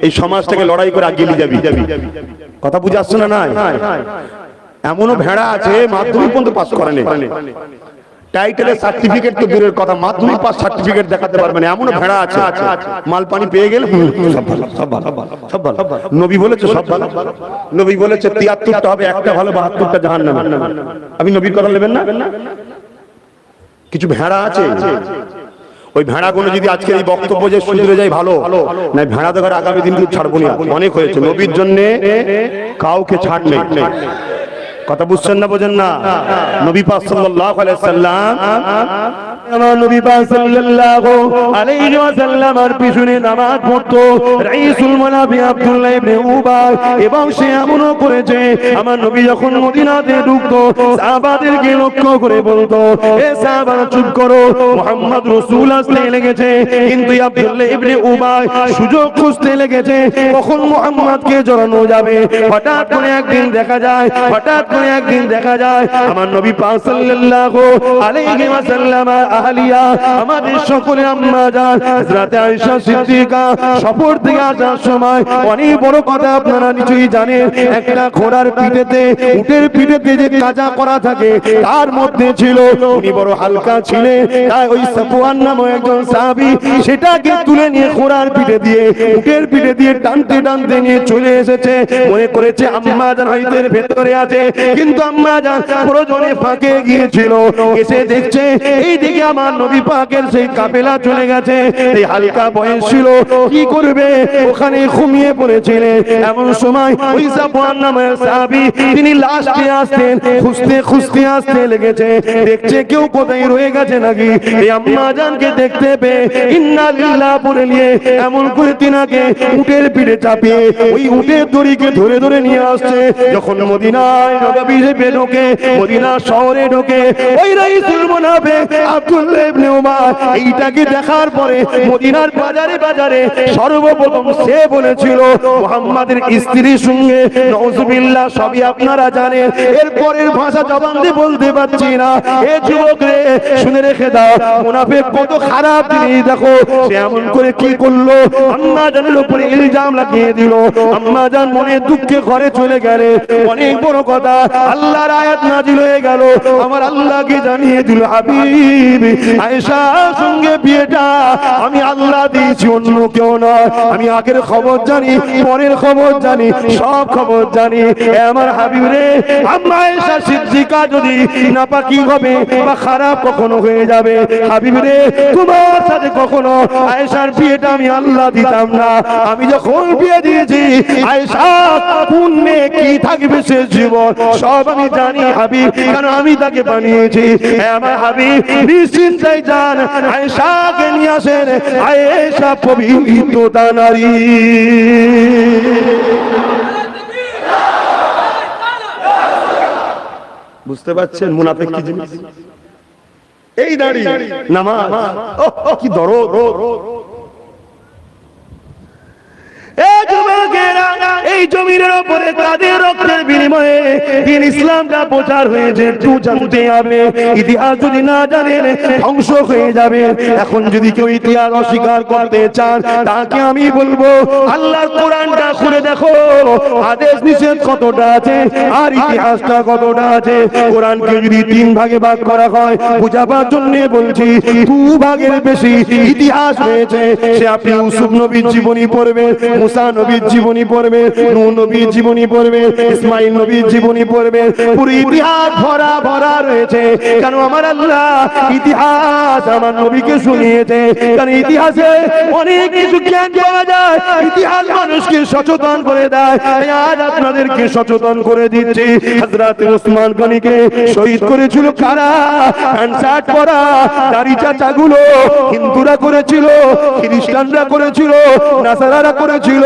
A: এই সমাজটাকে লড়াই করে আগিয়ে নিয়ে যাবি। কথা বুঝে আসছে না? এমনও ভেড়া আছে মাধ্যমিক পর্যন্ত পাস করেনি, টাইটেলের সার্টিফিকেট তো দূরের কথা, মাধ্যমিক পাস সার্টিফিকেট দেখাতে পারবে না। এমনও ভেড়া আছে, মাল পানি পেয়ে গেলে সব ভালো। নবী বলেছে সব ভালো। নবী বলেছে 73টা হবে, একটা ভালো, 72টা জাহান্নামে। আপনি নবীর কথা নেবেন না? কিছু ভেড়া আছে, ওই ভেড়াগুলো যদি আজকে এই বক্তব্য যে শুনতে যায় ভালো না, ভেড়া দেখার আগামী দিন ছাড়বো না। অনেক হয়েছে, নবীর জন্য কাউকে ছাড় নেই। কথা বুঝছেন না, বোঝেন না? নবী পাক সাল্লাল্লাহু আলাইহি সাল্লাম, আমার নবী পাক সাল্লাল্লাহু আলাইহি ওয়াসাল্লামের পিছনে নামাজ পড়তো রাইসুল মুনাফিক আব্দুল্লাহ ইবনে উবাই, এবং সে এমনও করেছে আমার নবী যখন মদিনাতে ঢুকতো সাহাবাদেরকে লক্ষ্য করে বলতো, এ সাহাবারা চুপ করো, মুহাম্মদ রাসূল আসতে লেগেছে। কিন্তু আব্দুল্লাহ ইবনে উবাই সুযোগ খুঁজতে লেগেছে কখন মুহাম্মদকে জড়ানো যাবে। হঠাৎ করে একদিন দেখা যায় আমার নবী পাক সাল্লাল্লাহু আলাইহি ওয়াসাল্লাম আহলিয়া, আমাদের সকলে আম্মা জান হযরত আয়েশা সিদ্দিকা সফর থেকে আসার সময় অনেক বড় কথা আপনারা নিশ্চয়ই জানেন, একটা ঘোড়ার পিঠেতে, উটের পিঠেতে যে কাজা করা থাকে তার মধ্যে ছিল, উনি বড় হালকা ছিলেন, তাই ওই সাফওয়ান নামক একজন সাহাবী সেটাকে তুলে নিয়ে ঘোড়ার পিঠে দিয়ে, উটের পিঠে দিয়ে টানতে নিয়ে চলে এসেছে। মনে করেছে আম্মা জান হয়তো এর ভেতরে আছে, কিন্তু আম্মা জান প্রয়োজনে ফাঁকে গিয়েছিল, এসে দেখছে এইদিকে আমার নবী পাকের সেই কাফেলা চলে গেছে। এই হালকা বয়স ছিল, কি করবে, ওখানে ঘুমিয়ে পড়েছিলেন। এমন সময় ওই সাফওয়ান নামের সাহাবী তিনি লাস্টে আসতেন, খুঁজতে খুঁজতে আসতে লেগেছে, দেখছে কেউ কোথায় রয়ে গেছে নাকি। এই আম্মা জানকে দেখতে পেয়ে ইন্না লিল্লাহ বলে নিয়ে এমন করে তিনাকে উটের পিঠে চাপিয়ে ওই উটের দড়িকে ধরে ধরে নিয়ে আসছে। যখন মদিনায় নববী ঢোকে, মদিনা শহরে ঢোকে, ওই রাইসুল মুনাফিক আব্দুল্লাহ ইবনে উমার এইটাকে দেখার পরে মদিনার বাজারে বাজারে সর্বপ্রথম সে বলেছিল মুহাম্মাদের স্ত্রীর সঙ্গে নাউজুবিল্লাহ, সবই আপনারা জানেন। এর পরের ভাষা জবান দিয়ে বলতে পারছি না। এ যুবক রে, শুনে রেখে দাও, মুনাফিক কত খারাপ জিনিস। দেখো সে এমন করে কি করলো, আম্মা জানের উপরে ইলজাম লাগিয়ে দিল। আম্মা জান মনে দুঃখে ঘরে চলে গেলে। অনেক বড় কথা, আল্লাহর আয়াত নাজিল হয়ে গেল। আমার আল্লাহকে জানিয়ে দিল, হাবিব আয়েশার সঙ্গে বিয়েটা আমি আল্লাহ দিয়েছি, অন্য কেউ নয়। আমি আগের খবর জানি, পরের খবর জানি, সব খবর জানি। আমার হাবিব রে, আম্মা আয়েশা সিদ্দিকা যদি নাপাকি হবে বা খারাপ কখনো হয়ে যাবে, হাবিব রে তোমার সাথে কখনো আয়েশার বিয়েটা আমি আল্লাহ দিতাম না। আমি যখন বিয়ে দিয়েছি, আয়েশা কোন মেয়ে কি থাকবে সে জীবন সব আমি জানি হাবিব, কারণ আমি তাকে বানিয়েছি। আমার হাবিব নিশ্চিন্তায় যান, আয়েশাকে নিয়ে আসেন। আয়েশা পবিত্র নারী। বুঝতে পারছেন মুনাফিক কি জিনিস? এই দাঁড়ি নামাজ, কি দরদ। এই জমিনের উপরে তাদের রক্তের বিনিময়ে দিন ইসলামটা প্রচার হয়েছে, একটু জানতে হবে। ইতিহাস যদি না জানেন ধ্বংস হয়ে যাবে। এখন যদি কেউ ইতিহাস অস্বীকার করতে চান, তাকে আমি বলবো আল্লাহর কোরআনটা খুলে দেখো, আদেশ নিষেধ কতটা আছে আর ইতিহাসটা কতটা আছে। কোরআনকে যদি 3 ভাগে ভাগ করা হয়, বুঝাবার জন্য বলছি, 2 ভাগের বেশি ইতিহাস রয়েছে। সে আপনি ইউসুফ নবীর জীবনী পড়বেন, মুসা নবীর জীবনী পড়বেন, নূহ নবীর জীবনী পড়বেন, ইসমাইল নবীর জীবনী পড়বেন। পুরো ইতিহাস ভরা ভরা রয়েছে। কেন আমার আল্লাহ ইতিহাস আমার নবীকে শুনিয়েছে, কারণ ইতিহাসে অনেক কিছু জ্ঞান পাওয়া যায়। ইতিহাস মানুষকে সচেতন করে দেয়। আজ আপনাদেরকে সচেতন করে দিচ্ছি। হযরত ওসমান গনিকে শহীদ করেছিল কারা? হ্যান্ডশার্ট পরা দাড়ি চাচাগুলো হিন্দুরা করেছিল, খ্রিস্টানরা করেছিল, নাসারারা করেছিল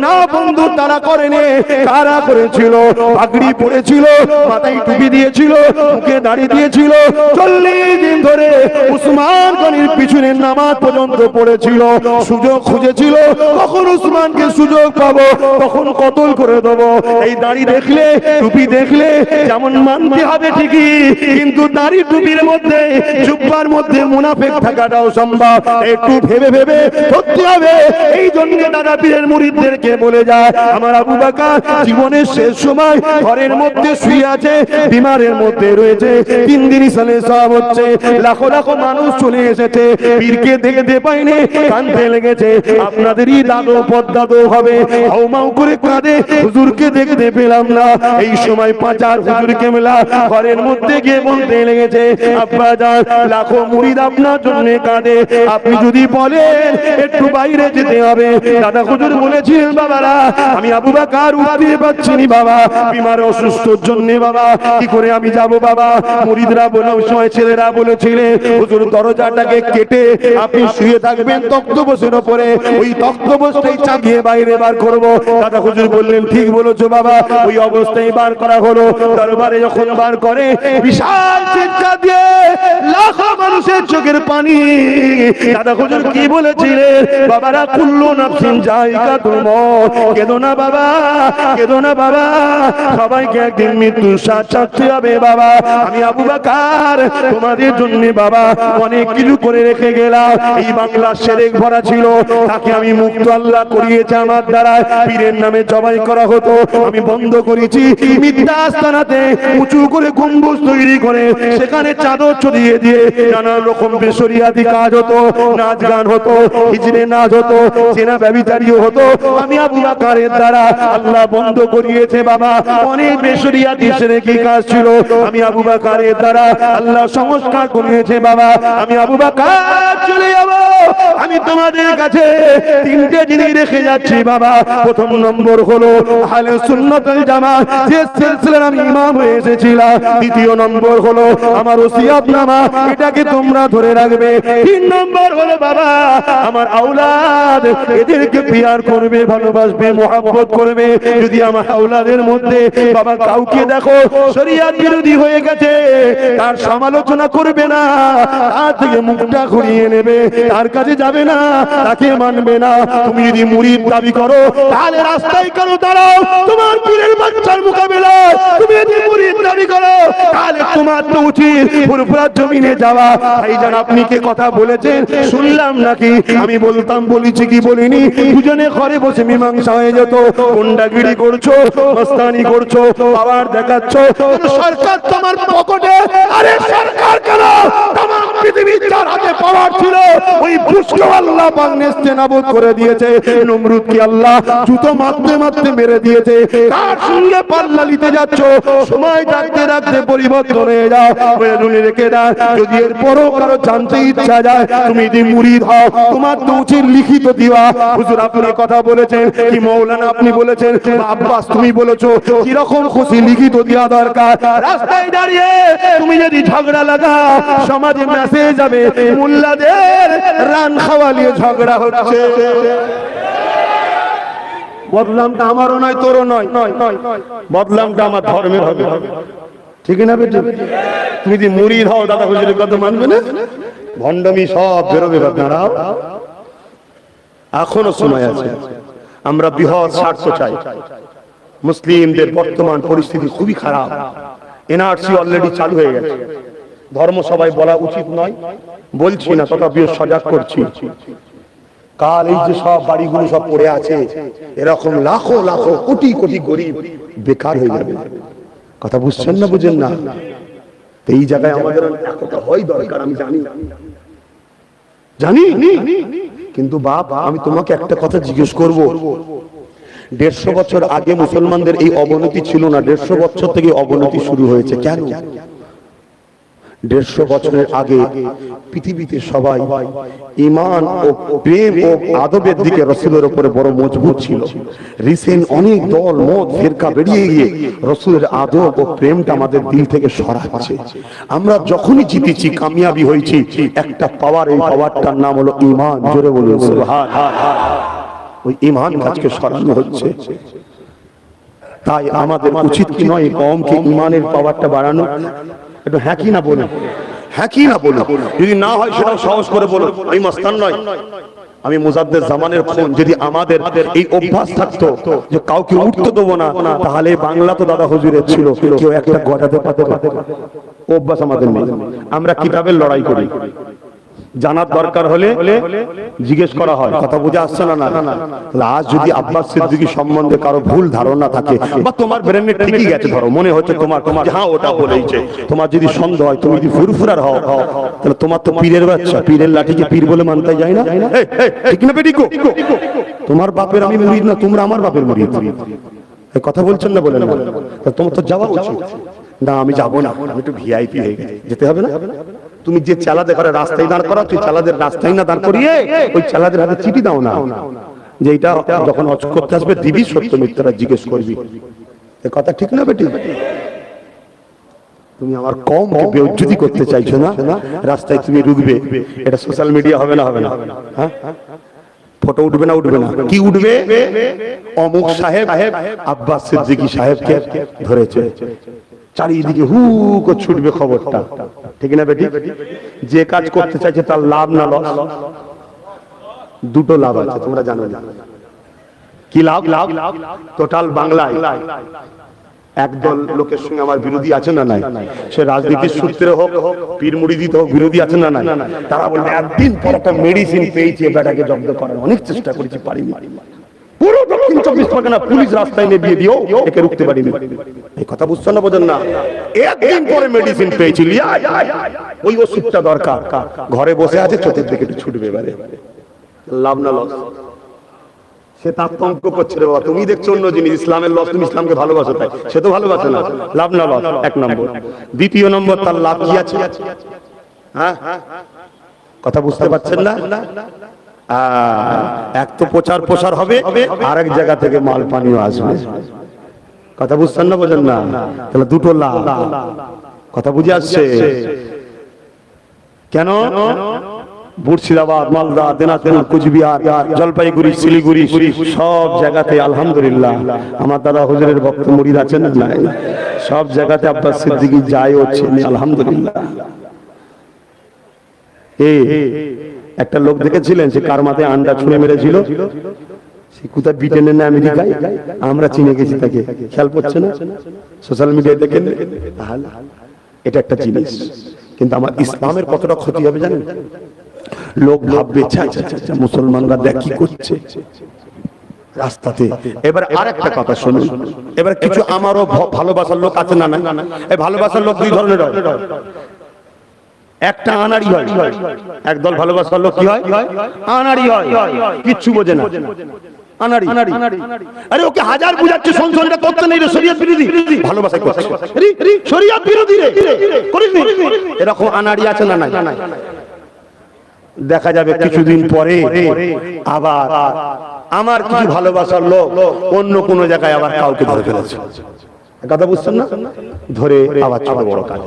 A: না বন্ধু, তারা করেনি। কারা করেছিল? পাগড়ি পরেছিল, মাথায় টুপি দিয়েছিল, মুখে দাড়ি দিয়েছিল। 40 দিন ধরে উসমান গনির পিছনে নামাজ পর্যন্ত পড়েছিল। সুযোগ খুঁজেছিল, কখন উসমানকে সুযোগ পাবো, কখন কতল করে দেবো। এই দাড়ি দেখলে, টুপি দেখলে যেমন মানতে হবে ঠিকই, কিন্তু দাড়ি টুপির মধ্যে, জুব্বার মধ্যে মুনাফিক থাকাটাও সম্ভব। একটু ভেবে ভেবে ধরতে হবে। এই জন্য দাদা পীরের মুরিদদেরকে বলে যায়, আমার আবু বকর জীবনের শেষ সময় ঘরের মধ্যে শুয়ে আছে, বিমারের মধ্যে রয়েছে। 3 দিন সালে সব হচ্ছে, লাখো লাখো মানুষ চলে এসেছে, পীরকে দেখতে পাইনি, কাঁদতে লেগেছে। আপনাদেরই দাদু পদ্দাদু হবে, হাউমাউ করে কাঁদে, হুজুরকে দেখতে পেলাম না। এই সময় 5 হুজুরকে মেলা ঘরের মধ্যে গিয়ে বলতে লেগেছে, আব্বা জান লাখো মুরিদ আপনার জন্য কাঁদে, আপনি যদি বলেন একটু বাইরে যেতে হবে। দাদা হুজুর বলেছিলেন, বাবারা আমি আবু বকর উঠতে পারছি না বাবা, বিমার অসুস্থর জন্য বাবা, কি করে আমি যাব বাবা? মুরিদরা বলে, ওই সময় ছেলেরা বলেছিলেন, হুজুর দরজাটাকে কেটে আপনি শুয়ে থাকবেন তক্তপোষের উপরে, ওই তক্তপোষটাই চাগিয়ে বাইরে বার করব। দাদা হুজুর বললেন, ঠিক বলেছো বাবা। ওই অবস্থায় বার করা হলো। দরবারে যখন বার করে, বিশাল চিৎকার দিয়ে লাখো মানুষের চোখের পানি। দাদা হুজুর কি বলেছিলেন? বাবারা কুল্লু নাফসিন যায়িকাতুল মউত, কেঁদো না বাবা, কেঁদো না বাবা, সবাইকে একদিন মৃত্যু স্বাদ চাখতে হবে বাবা। আমি আবু বকর তোমাদের জন্য বাবা অনেক কিছু করে রেখে গেলাম। এই বাংলা শিরক ভরা ছিল, তাকে আমি মুক্ত আল্লাহ করিয়েছে আমার দ্বারা। পীরের নামে জবাই করা হতো, আমি বন্ধ করেছি। মিথ্যা আস্তানাতে উঁচু করে গম্বুজ তৈরি করে সেখানে চাদর ছড়িয়ে দিয়ে নানা রকম বেশরিয়াতি কাজ হতো, নাচ গান হতো, হিজড়ে নাচ হতো, চেনা ব্যভিচারী হতো। আমি আবু বকরের দ্বারা আল্লাহ বন্ধ করিয়েছে বাবা। অনেক বেশরিয়াতি শিরকি কাজ ছিল, আমি আবু বকরের দ্বারা আল্লাহ সংস্কার করিয়েছে বাবা। আমি আবু বকর চলে যাব। আমি তোমাদের কাছে তিনটে জিনিস রেখে যাচ্ছি বাবা। প্রথম নম্বর হলো আহলে সুন্নাত ওয়াল জামাত, যে সিলসিলার আমি ইমাম হয়ে এসেছিলাম। দ্বিতীয় নম্বর হলো আমার ওসিয়তনামা, এটাকে তোমরা ধরে রাখবে। তিন নম্বর হলো বাবা আমার আওলাদ, এদেরকে প্যার করবে, ভালোবাসবে, মহব্বত করবে। যদি আমার আওলাদের মধ্যে বাবা কাউকে দেখো শরিয়ত বিরোধী হয়ে গেছে, তার সমালোচনা করবে না, তার থেকে মুখটা ঘুরিয়ে নেবে, তার কাছে যাবে না, তাকে মানবে না। তুমি যদি মুরিদ দাবি করো তাহলে রাস্তায় কেন দাঁড়াও তোমার পীরের বাচ্চার মোকাবেলায়? তুমি যদি মুরিদ দাবি করো তাহলে তোমার তো উচিত ফুরফুরার জমিনে যাওয়া। ভাইজান আপনি কে কথা বলেছেন শুনলাম নাকি? আমি বলতাম, বলেছি কি বলিনি? দুজনে ঘরে বসে মীমাংসা হয়ে যেত। গুন্ডাগিরি করছো, মস্তানি করছো, পাওয়ার দেখাচ্ছ, সরকার তোমার পকেটে। আরে সরকার কেন, তোমার পৃথিবীর যার হাতে পাওয়ার ছিল ওই বুশকে আল্লাহ পাক নেস্তেনাবুদ করে দিয়েছে। নমরুদকে আল্লাহ জুতো মারতে মারতে মেরে দিয়েছে। কার সঙ্গে পাল্লা নিতে যাচ্ছ? সময় থাকতে থাকতে পরিবর্তন হয়ে যাও, বলে রেখে দাও। যদি এর পরও কারো জানতে ইচ্ছা যায় তুমি যদি মুরিদ হও, তোমার তো উচিত লিখিত দিবা। হুজুর আপনি কথা বলেছেন কি, মৌলানা আপনি বলেছেন, আব্বাস তুমি বলেছো, কিরকম খুশি লিখিত দেওয়া দরকার। রাস্তায় দাঁড়িয়ে তুমি যদি ঝগড়া লাগাও সমাজে মেসেজ যাবে মোল্লাদের রান খাওয়ালিয়ে ঝগড়া হচ্ছে। বদলামটা আমারও নয়, তোরও নয়, বদলামটা আমার ধর্মের হবে, ঠিক না বেটি? তুমি যদি মুরিদ হও দাদা হুজুরের কথা মানবে না, ভণ্ডামি সব বেরোবে। দাঁড়াও, এখনো সময় আছে। আমরা বৃহৎ স্বার্থ চাই। মুসলিমদের বর্তমান পরিস্থিতি খুবই খারাপ। এনআরসি অলরেডি চালু হয়ে গেছে। ধর্মসভায় বলা উচিত নয়, বলছি না, তথাপিও সজাগ করছি। কাল এই যে সব বাড়িগুলো সব পড়ে আছে, এরকম লাখো লাখো কোটি কোটি গরিব বেকার হয়ে যাবে। কথা বুঝছেন না, বুঝেন না? এই জায়গায় আমাদের একতা হয় দরকার, আমি জানি। কিন্তু বাপ, আমি তোমাকে একটা কথা জিজ্ঞেস করব। 150 বছর আগে মুসলমানদের এই অবনতি ছিল না, 150 বছর থেকে অবনতি শুরু হয়েছে। কেন? 150 বছরের আগে পৃথিবীতে সবাই ঈমান ও প্রেম ও আদবের দিকে রাসূলের উপরে বড় মজবুত ছিল। রিসেন্ট অনেক দল মত ফিরকা বেরিয়ে গিয়ে রাসূলের আদব ও প্রেমটা আমাদের দিল থেকে সরাচ্ছে। আমরা যখনই জিতেছি, কামিয়াবি হয়েছি, একটা পাওয়ার, এই পাওয়ারটার নাম হলো ঈমান। জোরে বলুন সুবহানাল্লাহ। ওই ঈমান আজকে সরানো হচ্ছে। তাই আমাদের উচিত কি নয় কওমকে ঈমানের পাওয়ারটা বাড়ানো? একটু হ্যাঁ কি না বলো, হ্যাঁ কি না বলো। যদি না হয় সেটা সহজ করে বলো, আমি মস্তান নয়, আমি মুজাদ্দেদ জামানের খুন। যদি আমাদের এই অভ্যাস থাকতো যে কাউকে উঠতে দেবো না, তাহলে বাংলা তো দাদা হুজুরের ছিল, কেউ একটা গজাতে পারতো। অভ্যাস আমাদের নেই। আমরা কিতাবের লড়াই করি। জানার দরকার হলে জিজ্ঞেস করা হয়। কথা বুঝে আসছে না? আজ যদি আব্বাস সিদ্দিকী সম্বন্ধে কারো ভুল ধারণা থাকে, বা তোমার ব্রেনে ঠিকই গেছে, ধরো মনে হচ্ছে তোমার হ্যাঁ ওটা বলেইছে, তোমার যদি সন্দেহ হয়, তুমি যদি ফুরফুরার হও, তাহলে তোমার তো পীরের বাচ্চা, পীরের লাঠিকে পীর বলে মানতে যায় না, ঠিক না বেটিকো? তোমার বাপের আমি মুরিদ না, তোমরা আমার বাপের মুরিদ। কথা বলছেন না? বলেন না। তোমার তো যাওয়া উচিত। না আমি যাবো না, আমি একটু ভিআইপি হয়ে গেছি, যেতে হবে না। তুমি যে চালাদের ঘরে রাস্তায় দাঁড় করা, তুই চালাদের রাস্তায় না দাঁড় করিয়ে ওই চালাদের হাতে চিঠি দাও না, যে এটা যখন হজ করতে আসবে দিবি, সত্য মিথ্যাটা জিজ্ঞেস করবি। এ কথা ঠিক না বেটি? তুমি আমার কওমকে বেইজ্জতি করতে চাইছো না, রাস্তায় তুমি রুকবে, এটা সোশ্যাল মিডিয়া হবে না? হবে না? হ্যাঁ, ফটো উঠবে না? উঠবে না? কি উঠবে? অমুক সাহেব আব্বাস সিদ্দিকী সাহেবকে ধরেছে, চারিদিকে হু করে ছুটবে খবরটা, ঠিক না বেটি? যে কাজ করতে চাইছে তার লাভ না লস? দুটো লাভ আছে, তোমরা জানো না কি লাভ? টোটাল বাংলায় একদল লোকের সঙ্গে আমার বিরোধী আছে না নাই? সে রাজনীতির সূত্রে হোক, পীর মুরিদিতে হোক, বিরোধী আছে না নাই? তারা বলবে একদিন পর একটা মেডিসিন পেয়েছে বেটাকে জব্দ করার, অনেক চেষ্টা করেছি, পারিনি। পুরো দক্ষিণ 24 পরগনা পুলিশ রাস্তায় নেবিয়ে দিও, একে রুখতে পারিনি। এই কথা বুঝছো না, বোঝেন না? একদিন পরে মেডিসিন পেয়েছিল, ওই ওষুধটা দরকার, ঘরে বসে আছে, চোখের দিকে একটু ছুটবে, এবারে লাভ না লস? সে তাৎপর্য করছে রে বাবা, তুমি দেখছো অন্য জিনিস, ইসলামের লস, তুমি ইসলামকে ভালোবাসো তাই, সে তো ভালোবাসে না। লাভ না লস, এক নম্বর। দ্বিতীয় নম্বর, তার লাভ কি আছে? হ্যাঁ, কথা বুঝতে পারছেন না? এক তো প্রচার প্রসার হবে, আরেক জায়গা থেকে মাল পানিও আসবে। কথা বুঝছেন না, বোঝেন না? তাহলে দুটো লাভ। কথা বুঝে আসছে? কেন? মুর্শিদাবাদ, মালদা, দিনাজপুর, কুচবিহার, জলপাইগুড়ি, শিলিগুড়ি, সব জায়গাতে আলহামদুলিল্লাহ আমার দাদা হুজুরের ভক্ত মুরিদ আছেন না? সব জায়গাতে আব্বাস সিদ্দিকী যায় হচ্ছে, আলহামদুলিল্লাহ। একটা লোক দেখেছিলেন, সে কার মাথায় আন্ডা ছুঁড়ে মেরেছিল, সে কোথায়, ব্রিটেনের না আমেরিকায়, আমরা চিনে গেছি তাকে, খেয়াল পড়ছে না? সোশ্যাল মিডিয়ায় দেখেন। এটা একটা জিনিস, কিন্তু আমার ইসলামের কতটা ক্ষতি হবে জানেন? লোক ভাববে মুসলমানরা দেখ কি করছে রাস্তাতে। এবার আরেকটা কথা শুনুন, এবার কিছু আমারও ভালোবাসার লোক আছে না? এই ভালোবাসার লোক দুই ধরনের হয়। একটা আনাড়ি হয়, একদল ভালোবাসার লোক কি হয়? আনাড়ি হয়, কিচ্ছু বোঝে না, আনাড়ি। আরে ওকে হাজার বুঝাচ্ছে, সংশোধনটা করতে নেই রে, শরীয়ত বিরোধী, ভালোবাসা করছে, শরীয়ত বিরোধী রে, করিস নি। এরকম আনাড়ি আছে না? নাই। দেখা যাবে কিছুদিন পরে আবার আমার কিছু ভালোবাসার লোক অন্য কোন জায়গায় আবার কাউকে ধরে ফেলেছে। কথা বুঝছেন না? ধরে আবার ছোট বড় কাজ।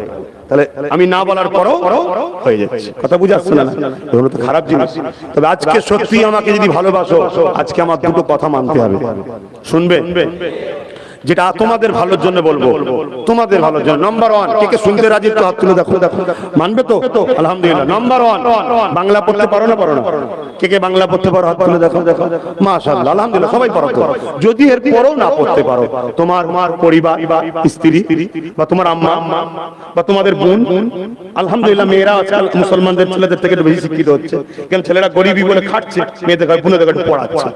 A: তাহলে আমি না বলার পরও হয়ে যাচ্ছে। কথা বুঝে আসছে না? এগুলো তো খারাপ জিনিস। তবে আজকে সত্যি আমাকে যদি ভালোবাসো, আজকে আমার দুটো কথা মানতে হবে, শুনবে? যেটা তোমাদের ভালোর জন্য বলবো, তোমাদের ভালোর জন্য। নাম্বার 1, কে কে শুনতে রাজি? তো হাত তুলে দেখো, মানবে তো? আলহামদুলিল্লাহ। নাম্বার 1, বাংলা পড়তে পারো না? পারো না? কে কে বাংলা পড়তে পারো? হাত তুলে দেখো। মাশাআল্লাহ, আলহামদুলিল্লাহ, সবাই পারো। যদি এর পরেও না পড়তে পারো, তোমার পরিবার, স্ত্রী বা তোমার আম্মা বা তোমাদের বোন, আলহামদুলিল্লাহ, মেয়েরা আজকাল মুসলমানদের ছেলেদের থেকে বেশি শিক্ষিত হচ্ছে, কারণ ছেলেরা গরিবী বলে খাটছে, মেয়েদের বোনদের পড়াচ্ছে।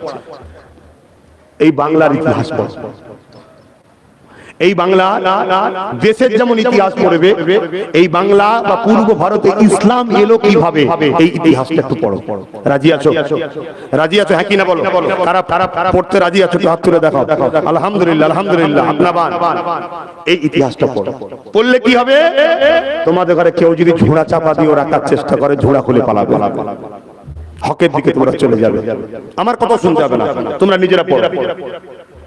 A: এই বাংলার ইতিহাস পড়ো। এই বাংলা দেশের যেমন ইতিহাস পড়বে, এই বাংলা বা পূর্ব ভারতে ইসলাম এলো কিভাবে, এই ইতিহাসটা একটু পড়ো। রাজি আছো? রাজি আছো? হ্যাঁ কি না বলো? কারা পড়তে রাজি আছো? হাত তুলে দেখাও। আলহামদুলিল্লাহ, আলহামদুলিল্লাহ, আপনাবান। এই ইতিহাসটা পড়ো। পড়লে কি হবে? তোমাদের ঘরে কেউ যদি ঝোড়া চাপা দিয়ে রাখার চেষ্টা করে, ঝোড়া খুলে পালাবে, হকের দিকে তোমরা চলে যাবে। আমার কথা শুনতে হবে না, তোমরা নিজেরা পড়ো।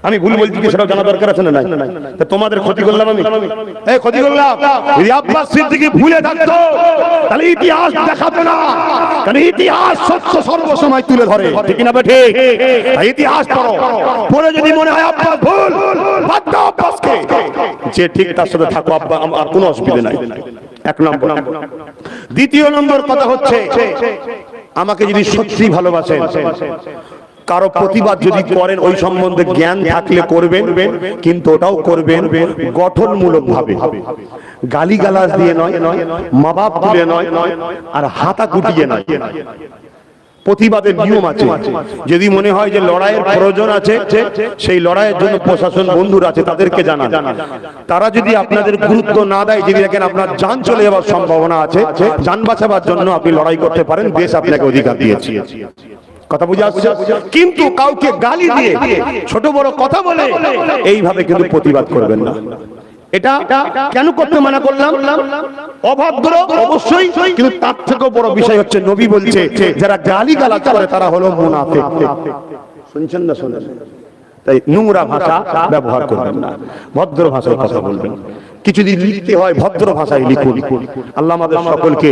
A: আমি ভুল বলছি কি সেটাও জানা দরকার আছে না? নাই। তোমাদের ক্ষতি করলাম আমি? এই ক্ষতি করলাম? যদি আব্বাস সিদ্দিকী ভুলে থাকতো তাহলে ইতিহাস দেখাতো না, কারণ ইতিহাস সত্য সর্বসময় তুলে ধরে, ঠিক না? ঠিক। ইতিহাস পড়ো, পড়ে যদি মনে হয় আব্বাস ভুল, বাদ দাও আব্বাসকে, যে ঠিক তার সাথে থাকো, আর কোনো অসুবিধা নাই। এক নম্বর। দ্বিতীয় নম্বর কথা হচ্ছে, আমাকে যদি সত্যি ভালোবাসেন, কারো প্রতিবাদ যদি করেন, ওই সম্বন্ধে জ্ঞান থাকলে করবেন, কিন্তু ওটাও করবেন গঠনমূলক ভাবে, গালিগালাজ দিয়ে নয়, মা বাপ তুলে নয়, আর হাতা গুটিয়ে নয়। প্রতিবাদের নিয়ম আছে। যদি মনে হয় যে লড়াইয়ের প্রয়োজন আছে, সেই লড়াইয়ের জন্য প্রশাসন বন্ধুরা আছে, তাদেরকে জানান। তারা যদি আপনাদের গুরুত্ব না দেয়, যদি দেখেন আপনার জান চলে যাওয়ার সম্ভাবনা আছে, জান বাঁচাবার জন্য আপনি লড়াই করতে পারেন, দেশ আপনাকে অধিকার দিয়েছে। কথা বুঝে আসছে? কিন্তু কাউকে গালি দিয়ে, ছোট বড় কথা বলে এইভাবে কিন্তু প্রতিবাদ করবেন না। এটা কেন করতে মানা করলাম? অভদ্র অবশ্যই, কিন্তু তার থেকেও বড় বিষয় হচ্ছে, নবী বলছে যারা গালিগালাজ করে তারা হলো মুনাফিক। শুনছেন না? শুনেন। তাই নোংরা ভাষা ব্যবহার করবেন না, ভদ্র ভাষায় কথা বলবেন। কিছু যদি লিখতে হয় ভদ্র ভাষায় লিখুন। আল্লাহ আমাদের সকলকে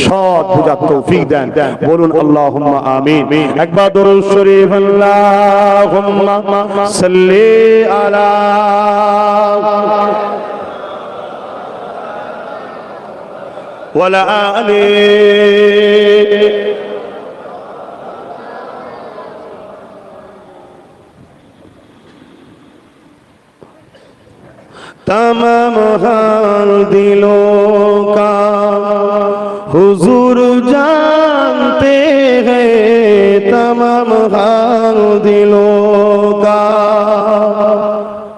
A: সৎ বুঝার তৌফিক দেন। বলুন আল্লাহুম্মা আমিন। একবার দরুদ শরীফ, আল্লাহুম্মা সাল্লি আলা ওয়ালা আলি तमाम हाल दिलों का हुजूर जानते हैं, तमाम हाल दिलों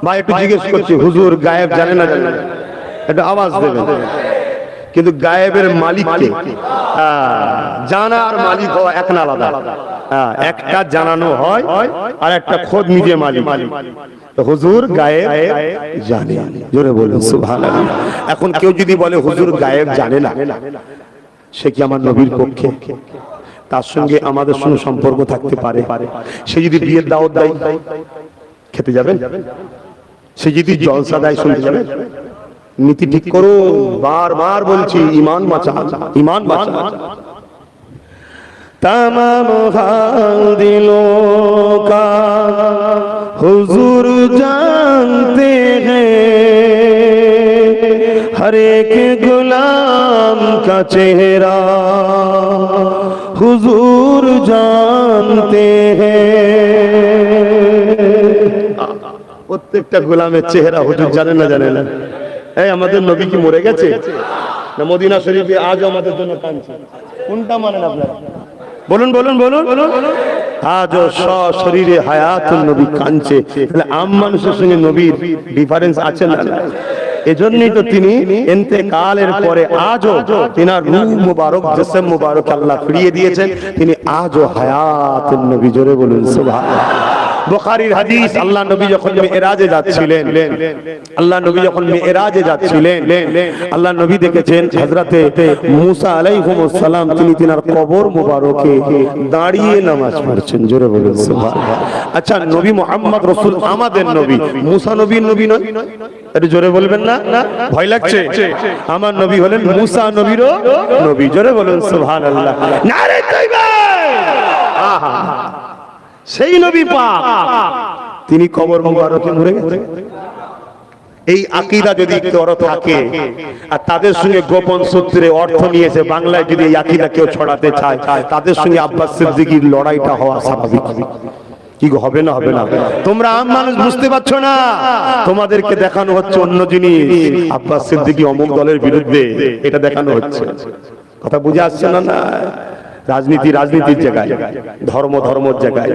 A: ভাই একটু জিজ্ঞেস করছি, হুজুর গায়েব জানে না জানে? একটু আওয়াজ দেবেন। কিন্তু গায়েবের মালিক কে? জানা আর মালিক হওয়া এক না আলাদা। একটা জানানো হয় আর একটা খোদ নিজে মালিক। তো হুজুর গায়েব জানে, জোরে বলুন সুবহানাল্লাহ। এখন কেউ যদি বলে হুজুর গায়েব জানে না, সে কি আমার নবীর পক্ষে? তার সঙ্গে আমাদের সঙ্গে সম্পর্ক থাকতে পারে? সে যদি বিয়ের দাওয়াত দেয় খেতে যাবেন? সে যদি জলসা দেয় শুনতে যাবেন? নীতি ঠিক করো, বারবার বলছি, ঈমান বাঁচা, ঈমান বাঁচা। तमाम दिलों का हुजूर जानते हैं, हर एक गुलाम का चेहरा हुजूर जानते हैं। প্রত্যেকটা গোলামের চেহারা হুজুর জানেন না জানেন না? এই আমাদের নবী কি মরে গেছে না মদিনা শরীফে আজও আমাদের জন্য কাঁদছে? কোনটা মানেন আপনারা? বলুন বলুন বলুন। আজও শরীরে হায়াতুন নবী কাঁদছে। তাহলে আম মানুষের সঙ্গে নবীর ডিফারেন্স আছে না? এজন্যই তো তিনি ইন্তেকালের পরে আজও তিনার রূহ মুবারক, জিসম মুবারক আল্লাহ ফিরিয়ে দিয়েছেন। তিনি আজও হায়াতুন নবী, জোরে বলুন সুবহানাল্লাহ। বুখারীর হাদিস, আল্লাহ নবী যখন মিরাজে যাচ্ছিলেন, আল্লাহ নবী যখন মিরাজে যাচ্ছিলেন, আল্লাহ নবী দেখেছেন হযরতে মুসা আলাইহিস সালাম তিনি তিনার কবর মুবারকে দাঁড়িয়ে নামাজ পড়ছেন, জোরে বলুন সুবহানাল্লাহ। আচ্ছা, নবী মুহাম্মদ রাসূল আমাদের নবী, মুসা নবীর নবী নয়? একটু জোরে বলবেন না? ভয় লাগছে? আমার নবী হলেন মুসা নবীরও নবী, জোরে বলুন সুবহানাল্লাহ। নারে তাকবীর! আহা, সেই নবী পাক তিনি কবর মুবারকে মরে গেছেন। এই আকীদা যদি কারো থাকে আর তাদের সঙ্গে গোপন সূত্রে অর্থ নিয়েছে, বাংলায় যদি এই আকীদা কেউ ছড়াতে চায়, তাদের সঙ্গে আব্বাস সিদ্দিকীর লড়াইটা হওয়া স্বাভাবিক। কি হবে না? হবে না? তোমরা আম মানুষ বুঝতে পারছো না, তোমাদেরকে দেখানো হচ্ছে অন্য জিনিস। আব্বাস সিদ্দিকী অমুক দলের বিরুদ্ধে, এটা দেখানো হচ্ছে। কথা বুঝে আসছে না? না, রাজনীতি রাজনীতির জায়গায়, ধর্ম ধর্মের জায়গায়।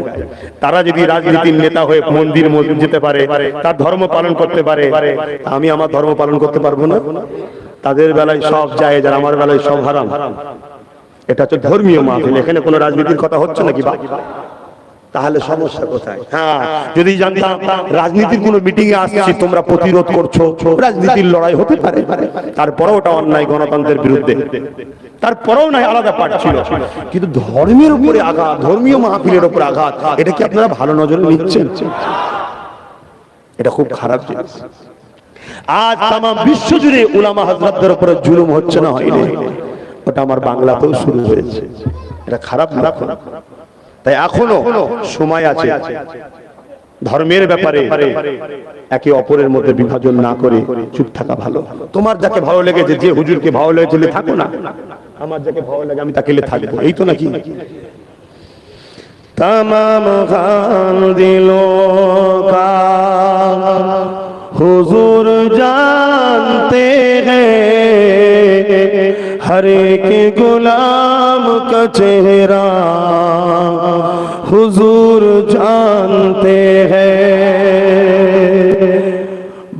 A: তারা যদি রাজনীতির নেতা হয়ে মন্দির মসজিদ যেতে পারে, তার ধর্ম পালন করতে পারে, আমি আমার ধর্ম পালন করতে পারবো না? তাদের বেলায় সব জায়েজ আর আমার বেলায় সব হারাম। এটা হচ্ছে ধর্মীয় মাহফিল, এখানে কোনো রাজনীতির কথা হচ্ছে নাকি? তাহলে সমস্যা কোথায়? হ্যাঁ, যদি জানতাম রাজনীতির কোনো মিটিং এ আসছি তোমরা প্রতিরোধ করছো, রাজনীতির লড়াই হতে পারে, তারপরেও ওটা অন্যায়, গণতন্ত্রের বিরুদ্ধে, তারপরেও নাই, আলাদা পার্ট ছিল। কিন্তু ধর্মের উপরে আঘাত, ধর্মীয় মাহফিলের উপরে আঘাত, এটা কি আপনারা ভালো নজরে নিচ্ছেন? এটা খুব খারাপ জিনিস। আজ তাম বিশ্ব জুড়ে উলামা হযরতদের উপরে জুলুম হচ্ছে না? হয়নি? ওটা আমার বাংলাতেও শুরু হয়েছে। এটা খারাপ না? তাই এখনো সময় আছে ধর্মের ব্যাপারে একে অপরের মধ্যে বিভাজন না করে চুপ থাকা ভালো। তোমার যাকে ভালো লেগেছে, যে হুজুরকে ভালো লেগেছে থাকো না, আমার যাকে ভালো লাগে আমি তাকে থাকবো, এই তো নাকি? तमाम खान दिलों का हुजूर जानते हैं, हर एक गुलाम का चेहरा हुजूर जानते हैं।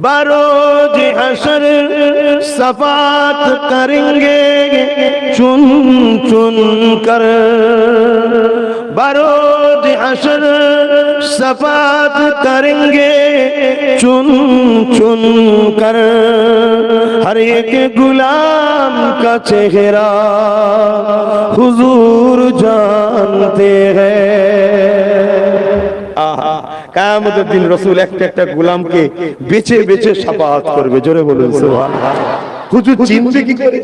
A: बरोज हशर सफात करेंगे चुन चुन कर, बरोज हशर सफात करेंगे चुन चुन कर, हर एक गुलाम का चेहरा हुजूर जानते हैं। কিয়ামতের দিন রাসূল একটা একটা গোলামকে বেছে বেছে শাফাআত করবে, জোরে বলুন সুবহানাল্লাহ। হুজুর চিনবে কি করে?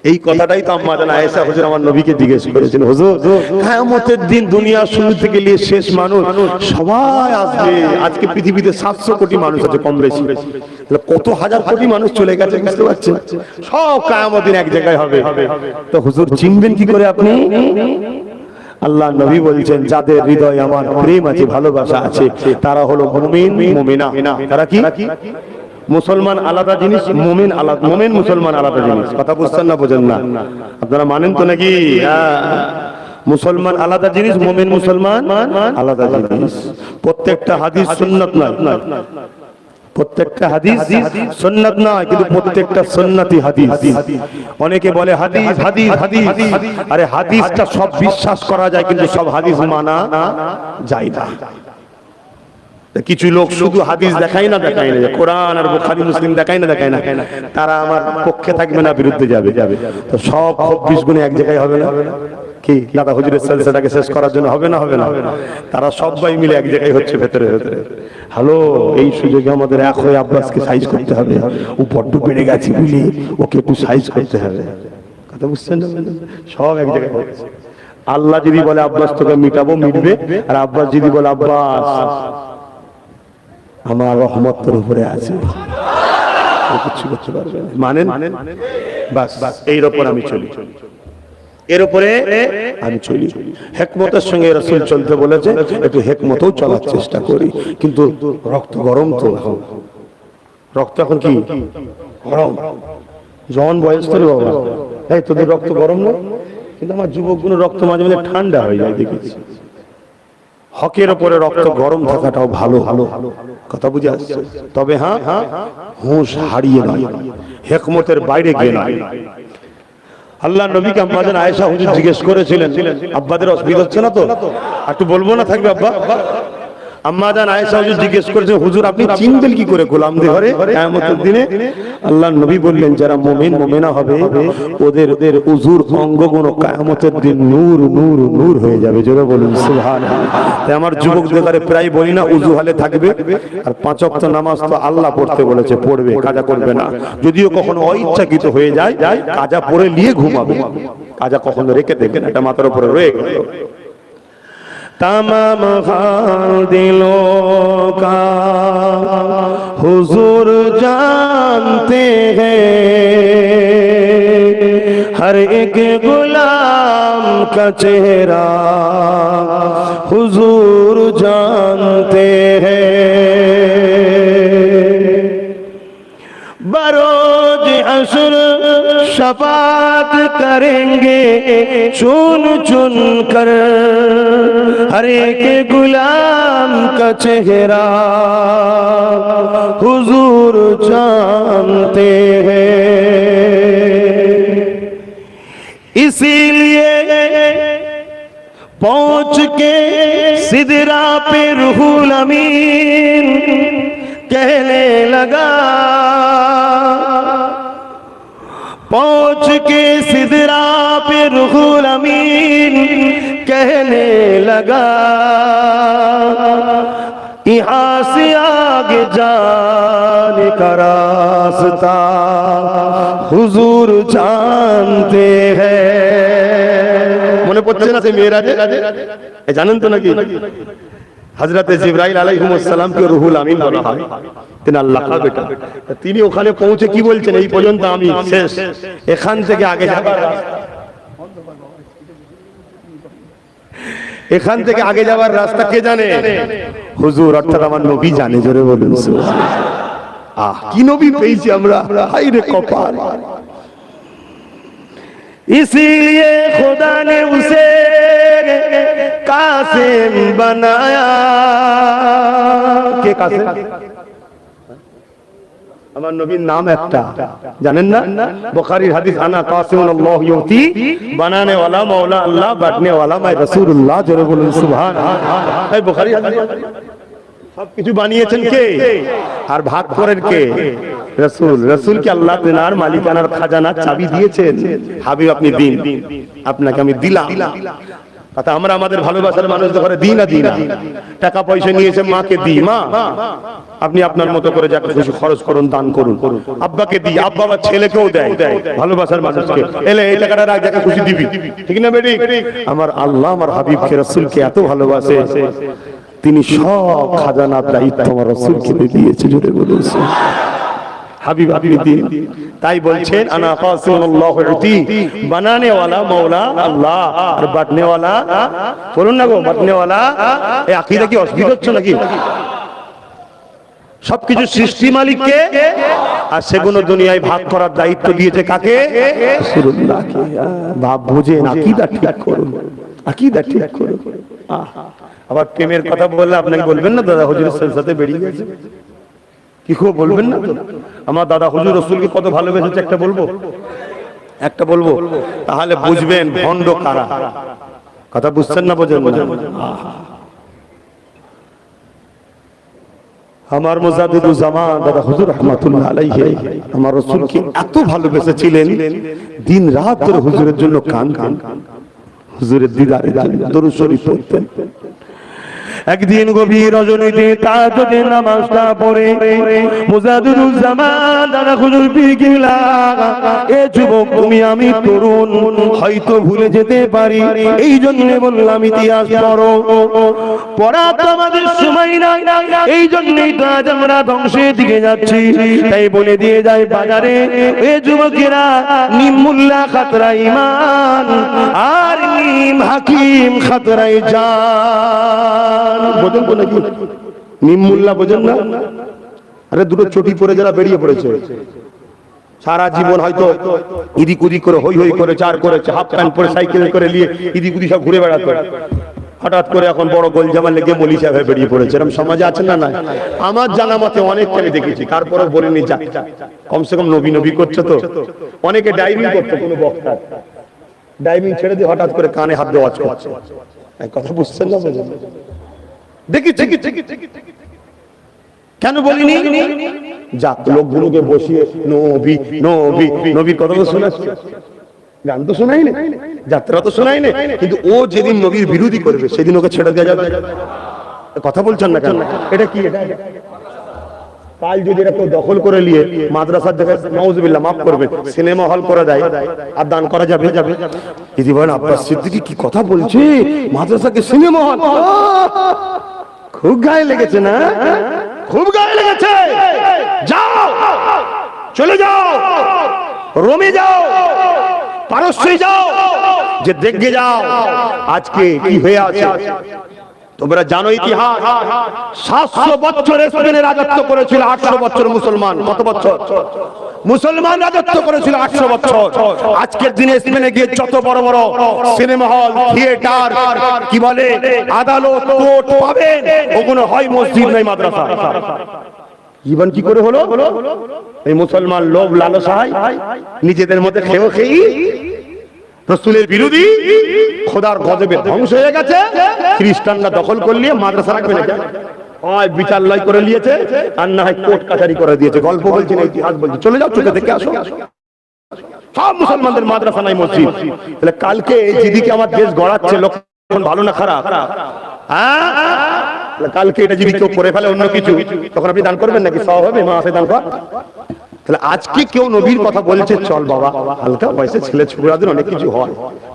A: এই কথাটাই তো আম্মা জান আয়েশা হুজুর আমার নবীকে জিজ্ঞেস করেছেন, হুজুর কিয়ামতের দিন দুনিয়ার শুরু থেকে নিয়ে শেষ মানুষ সবাই আসবে। আজকে পৃথিবীতে 700 কোটি মানুষ আছে কম বেশি, তাহলে কত হাজার কোটি মানুষ চলে গেছে বুঝতে পারছেন? সব কিয়ামতের দিন এক জায়গায় হবে। তো হুজুর চিনবেন কি করে আপনি? আল্লাহ নবী বলছেন, যাদের হৃদয়ে আমার প্রেম আছে, ভালোবাসা আছে, তারা হলো মুমিন মুমিনা। তারা কি? মুসলমান আলাদা জিনিস, মুমিন আলাদা, মুমিন মুসলমান আলাদা জিনিস। কথা বুঝছেন না? বোঝেন না? আপনারা মানেন তো নাকি? মুসলমান আলাদা জিনিস, মুমিন মুসলমান আলাদা জিনিস। প্রত্যেকটা হাদিস সুন্নাত নয়, প্রত্যেকটা হাদিস সুন্নাত নয়, কিন্তু প্রত্যেকটা সুন্নতি হাদিস। অনেকে বলে হাদিস হাদিস হাদিস, আরে হাদিসটা সব বিশ্বাস করা যায়, কিন্তু সব হাদিস মানা যায় না। কিছু লোক শুধু হাদিস দেখায় না, কোরআন আর বুখারী মুসলিম দেখায় না, তারা আমার পক্ষে থাকবে না, বিরুদ্ধে যাবে। তো সব ২৪ গুণে এক জায়গায় হবে না কি? দাদা হুজুরের সেটাকে শেষ করার জন্য হবে না? তারা সবাই মিলে এক জায়গায় হচ্ছে ভেতরে। হ্যালো, এই সুযোগে আমাদের এক হয়ে আব্বাসকে সাইজ করতে হবে। ও বড্ড বেড়ে গেছে বুঝলি, ওকে একটু সাইজ করতে হবে। কথা বুঝছেন না? সব এক জায়গায় হচ্ছে। আল্লাহ যদি বলে আব্বাস তোকে মিটাবো, মিটবে। আর আব্বাস যদি বলে আব্বাস আমার রহমত তোর উপরে আছে, কিছু করতে পারবে না, মানেন? বাস এর উপর আমি চলি, এর উপরে আমি চলি। হিকমতের সঙ্গে রাসূল চলতে বলেছে, একটু হিকমতেও চলার চেষ্টা করি। কিন্তু রক্ত গরম, তো রক্ত এখন কি গরম? জন বয়স তো বাবা, এই তোদের রক্ত গরম না? কিন্তু আমার যুবকগুলোর রক্ত মাঝে মাঝে ঠান্ডা হয়ে যায়, দেখেছি। হকের উপরে রক্ত গরম থাকাটাও ভালো, কথা বুঝে আসছে। তবে হ্যাঁ, হুঁশ হারিয়ে নয়, হিকমতের বাইরে গিয়ে নয়। আল্লাহ নবীকে আম্মা জান আয়েশা হুজুর জিজ্ঞেস করেছিলেন, আব্বাদের অসুবিধা হচ্ছে না তো? একটু বলবো না, থাকবে আব্বা? আম্মা জান আয়েশা হুজুর জিজ্ঞেস করেছেন, হুজুর আপনি চিনবেন কি করে গোলামদের ঘরে কিয়ামতের দিনে? আল্লাহ নবী বললেন, যারা মুমিন মুমিনা হবে ওদের উজুর অঙ্গগুলো কিয়ামতের দিন নূর নূর নূর হয়ে যাবে। জোরে বলুন সুবহানাল্লাহ। তাই আমার যুবকদের ঘরে প্রায় বলি না, উজু হালে থাকবে। আর ৫ ওয়াক্ত নামাজ তো আল্লাহ পড়তে বলেছে, পড়বে, কাজা করবে না। যদিও কখনো অইচ্ছাকৃত হয়ে যায়, কাজা পড়ে নিয়ে ঘুমাবে, কাজা কখনো রেখে দেখেন, এটা মাথার উপরে রয়ে গেল। तमाम दिलों का हुजूर जानते हैं, हर एक गुलाम का चेहरा हुजूर जानते हैं। बरोज हश्र शफात करेंगे चुन चुन कर, हर एक गुलाम का चेहरा हुजूर जानते हैं। इसीलिए पहुंच के सिदरा पे रूहुल अमीन कहने लगा, पहुंच के सिदरा पे रूहुल अमीन कहने लगा, यहाँ से आगे जाने का रास्ता हुजूर जानते हैं। মনে পড়ছে না সেই মেরাজে? জানেন তো নাকি হযরতে জিবরাইল আলাইহিস সালামকে রুহুল আমিন বলা হয়, তিনি আল্লাহর বেটা। তিনি ওখানে পৌঁছে কি বলছেন, এই পর্যন্ত আমি শেষ, এখান থেকে আগে যাবার এখান থেকে আগে যাবার রাস্তা কে জানে? হুজুর অর্থাৎ আমার নবী জানে। জোরে বলুন সুবহানাল্লাহ। আহ কি নবী পেয়েছি আমরা, হায় রে কপাল। इसीलिए खुदा ने उसे कासिम बनाया। के कासिम? আমার নবীর নাম একটা, জানেন না? বুখারীর হাদিস, আনা কাসিমুল্লাহ ইউতি, বানানে ওয়ালা মাওলা আল্লাহ, বাটনে ওয়ালা মাই রাসূলুল্লাহ। জোরে বলুন সুবহানাল্লাহ। এই বুখারীর হাদিস, সবকিছু বানিয়েছেন কে আর ভাগ করেন কে? রাসূল। রাসূলকে আল্লাহ তেনার মালিকানার খাজানার চাবি দিয়েছেন। হাবিব আপনি দিন, আপনাকে আমি দিলাম। কথা আমরা আমাদের ভালোবাসার মানুষদের ঘরে দিই না, টাকা পয়সা নিয়েছে মাকে দিই, মা আপনি আপনার মতো করে যাকে খুশি খরচ করুন, দান করুন। আব্বাকে দিই, আব্বা আমার ছেলেকেও দেয়, ভালোবাসার মানুষকে। এলে এই টাকাটা রাখ, যাকে খুশি দিবি, ঠিক না বেটি? আমার আল্লাহ আমার হাবিবকে রাসূলকে এত ভালোবাসে, তিনি সব খাজানার দায়িত্ব আমার রাসূলকে দিয়েছে। জোরে বলুন হাবিব আপনি দিন। তাই বলছেন আনা কাসিমুল্লাহ ইউতি, বানানে ওয়ালা মাওলা আল্লাহ, আর বাটনে ওয়ালা, বলুন না গো, বাটনে ওয়ালা। এই আকীদা কি অসুবিধা হচ্ছে নাকি? সবকিছু সৃষ্টি মালিককে, আর সেগুলো দুনিয়ায় ভাগ করার দায়িত্ব দিয়েছে কাকে? রাসূলুল্লাহকে। ভাব বুঝেন, আকীদা ঠিক করুন। আকীদা ঠিক করো। আবার প্রেমের কথা বললে আপনাকে বলবেন না দাদা হুজুরের সাথে বেরিয়ে গেছে, কি খুব বলবেন না তো? আমার দাদা হুজুর রাসূলকে কত ভালোবেসেছে একটা বলবো, একটা বলবো, তাহলে বুঝবেন ভণ্ড কারা। কথা বুঝছেন না বোঝেন না? আমার মুজাদ্দিদুল জামান দাদা হুজুর রাহমাতুল্লাহ আলাইহি আমার রাসূলকে এত ভালোবেসেছিলেন, দিন রাত ধরে হুজুরের জন্য কান হুজুরের দিদারে দরুদ শরীফ পড়তেন। একদিন গভীর রজনীতে তাহাজ্জুদের নামাজটা পড়ে মুজাদ্দিদুল জামান দাদা হুজুর পীর কিবলা, এ যুবক তুমি আমি তরুণ, হয়তো ভুলে যেতে পারি, এই জন্য বললাম ইতিহাস পড়ো, পড়া তো আমাদের সময় নাই, এই জন্যই তো আজ আমরা ধ্বংসের দিকে যাচ্ছি। তাই বলে দিয়ে যায় বাজারে, এ যুবকেরা নিম মুল্লা খাতরা ঈমান আর নিম হাকিম খাতরাই জান। বোঝেন তো নাকি? নিম মুল্লা বোঝেন না? আরে দুটো চটি পরে যারা বেরিয়ে পড়েছে, সারা জীবন হয়তো ইদিক উদিক করে হই হই করে চার করেছে, হাফ প্যান্ট পরে সাইকেল করে নিয়ে ইদিক উদিক সব ঘুরে বেড়াতো, হঠাৎ করে এখন বড় গোল জামা লেগে মলি সাহেব বেরিয়ে পড়েছে। এরকম সমাজে আছে না? না, আমার জানা মতে অনেককে আমি দেখেছি, তারপরেও বলিনি যা কমসে কম নবী নবী করছে তো। অনেকে ডাইভিং করতো, কোনো বক্তা ডাইভিং ছেড়ে দিয়ে হঠাৎ করে কানে হাত দেওয়া করছে, কথা বুঝছেন না? দেখেছি কেন বলিনি? যাক, লোকগুলোকে বসিয়ে নবী নবী নবীর কথা তো শোনাচ্ছে, গান তো শোনাই না, যাত্রা তো শোনাই না, কিন্তু ও যেদিন নবীর বিরোধী করবে সেদিন ওকে ছেড়ে দেওয়া যাবে? কথা বলছেন না কেন? এটা কি? কাল যদি এটা কেউ দখল করে নিয়ে মাদ্রাসার জায়গায় নাউজুবিল্লাহ মাফ করবেন সিনেমা হল করে দেয়, আর দান করা যাবে? যদি বলেন আব্বাস সিদ্দিকী কি কথা বলছে, মাদ্রাসাকে সিনেমা হল, খুব গায়ে লেগেছে না? খুব গায়ে লেগেছে। যাও, চলে যাও, রোমে যাও, পারস্যে যাও, যে দেখে যাও আজকে কি হয়ে আছে। তোমরা জানো ইতিহাস, 700 বছর স্পেনে রাজত্ব করেছিল, 800 বছর মুসলমান। কত বছর মুসলমান রাজত্ব করেছিল? 800 বছর। আজকের দিনে স্পেনে গিয়ে যত বড় বড় সিনেমা হল, থিয়েটার, কি বলে আদালত, কোর্ট পাবেন, ওগুলো হয় মসজিদ নাই মাদ্রাসা। জীবন কি করে হলো? এই মুসলমান লোভ লালসায় নিজেদের মধ্যে খেয়ে রাসূলের বিরোধী, খোদার গজবে ধ্বংস হয়ে গেছে। খ্রিস্টানরা দখল করলে মাদ্রাসা রাখবে না, হয় বিচারালয় করে নিয়েছে, আর না হয় কোর্ট কাছারি করে দিয়েছে। গল্প বলছি না, ইতিহাস বলছি। চলে যাও, চোখে দেখে আসো। সব মুসলমানদের মাদ্রাসা নাই, মসজিদ। তাহলে কালকে যেদিকে আমার দেশ গড়াচ্ছে, লক্ষণ ভালো না খারাপ? কালকে এটা যদি কেউ করে ফেলে অন্য কিছু, তখন আপনি দান করবেন নাকি? সওয়াব হবে, মা আছে দান কর। তাহলে আজকে কেউ নবীর কথা বলছে, চল বাবা, হালকা পয়সা ছেলে ছোকরাদের অনেক কিছু হয়,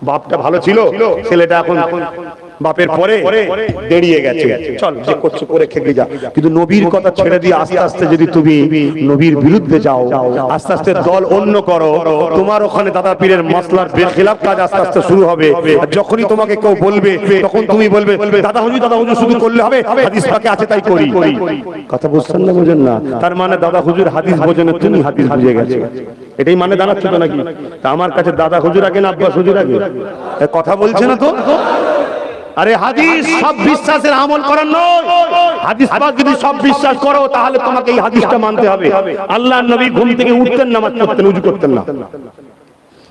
A: বাপটা ভালো ছিল, ছেলেটা এখন বাপের পরে দাঁড়িয়ে গেছে, চল যে করছো করে খেতে যা। কিন্তু নবীর কথা ছেড়ে দিয়ে আস্তে আস্তে যদি তুমি নবীর বিরুদ্ধে যাও, আস্তে আস্তে দল অন্য করো, তোমার ওখানে দাদা পীরের মাসলার বেখিলাফ কাজ আস্তে আস্তে শুরু হবে। যখনই তোমাকে কেউ বলবে, তখন তুমি বলবে দাদা হুজুর শুধু করলে হবে, হাদিস পাকে আছে তাই করি। কথা বুঝছেন না? বোঝেন না? তার মানে দাদা হুজুর হাদিস বোঝেন, তুমি হাদিস বুঝে গেছে, এটাই মানে দাঁড়াচ্ছ তো নাকি? তা আমার কাছে দাদা হুজুর আগে না আব্বাস হুজুর আগে? কথা বলছে না তো? আরে হাদিস সব বিশ্বাসের আমল করার নয়। হাদিস পাক যদি সব বিশ্বাস করো, তাহলে তোমাকে এই হাদিসটা মানতে হবে। আল্লাহর নবী ঘুম থেকে উঠতেন, নামাজ পড়তেন, ওযু করতেন না।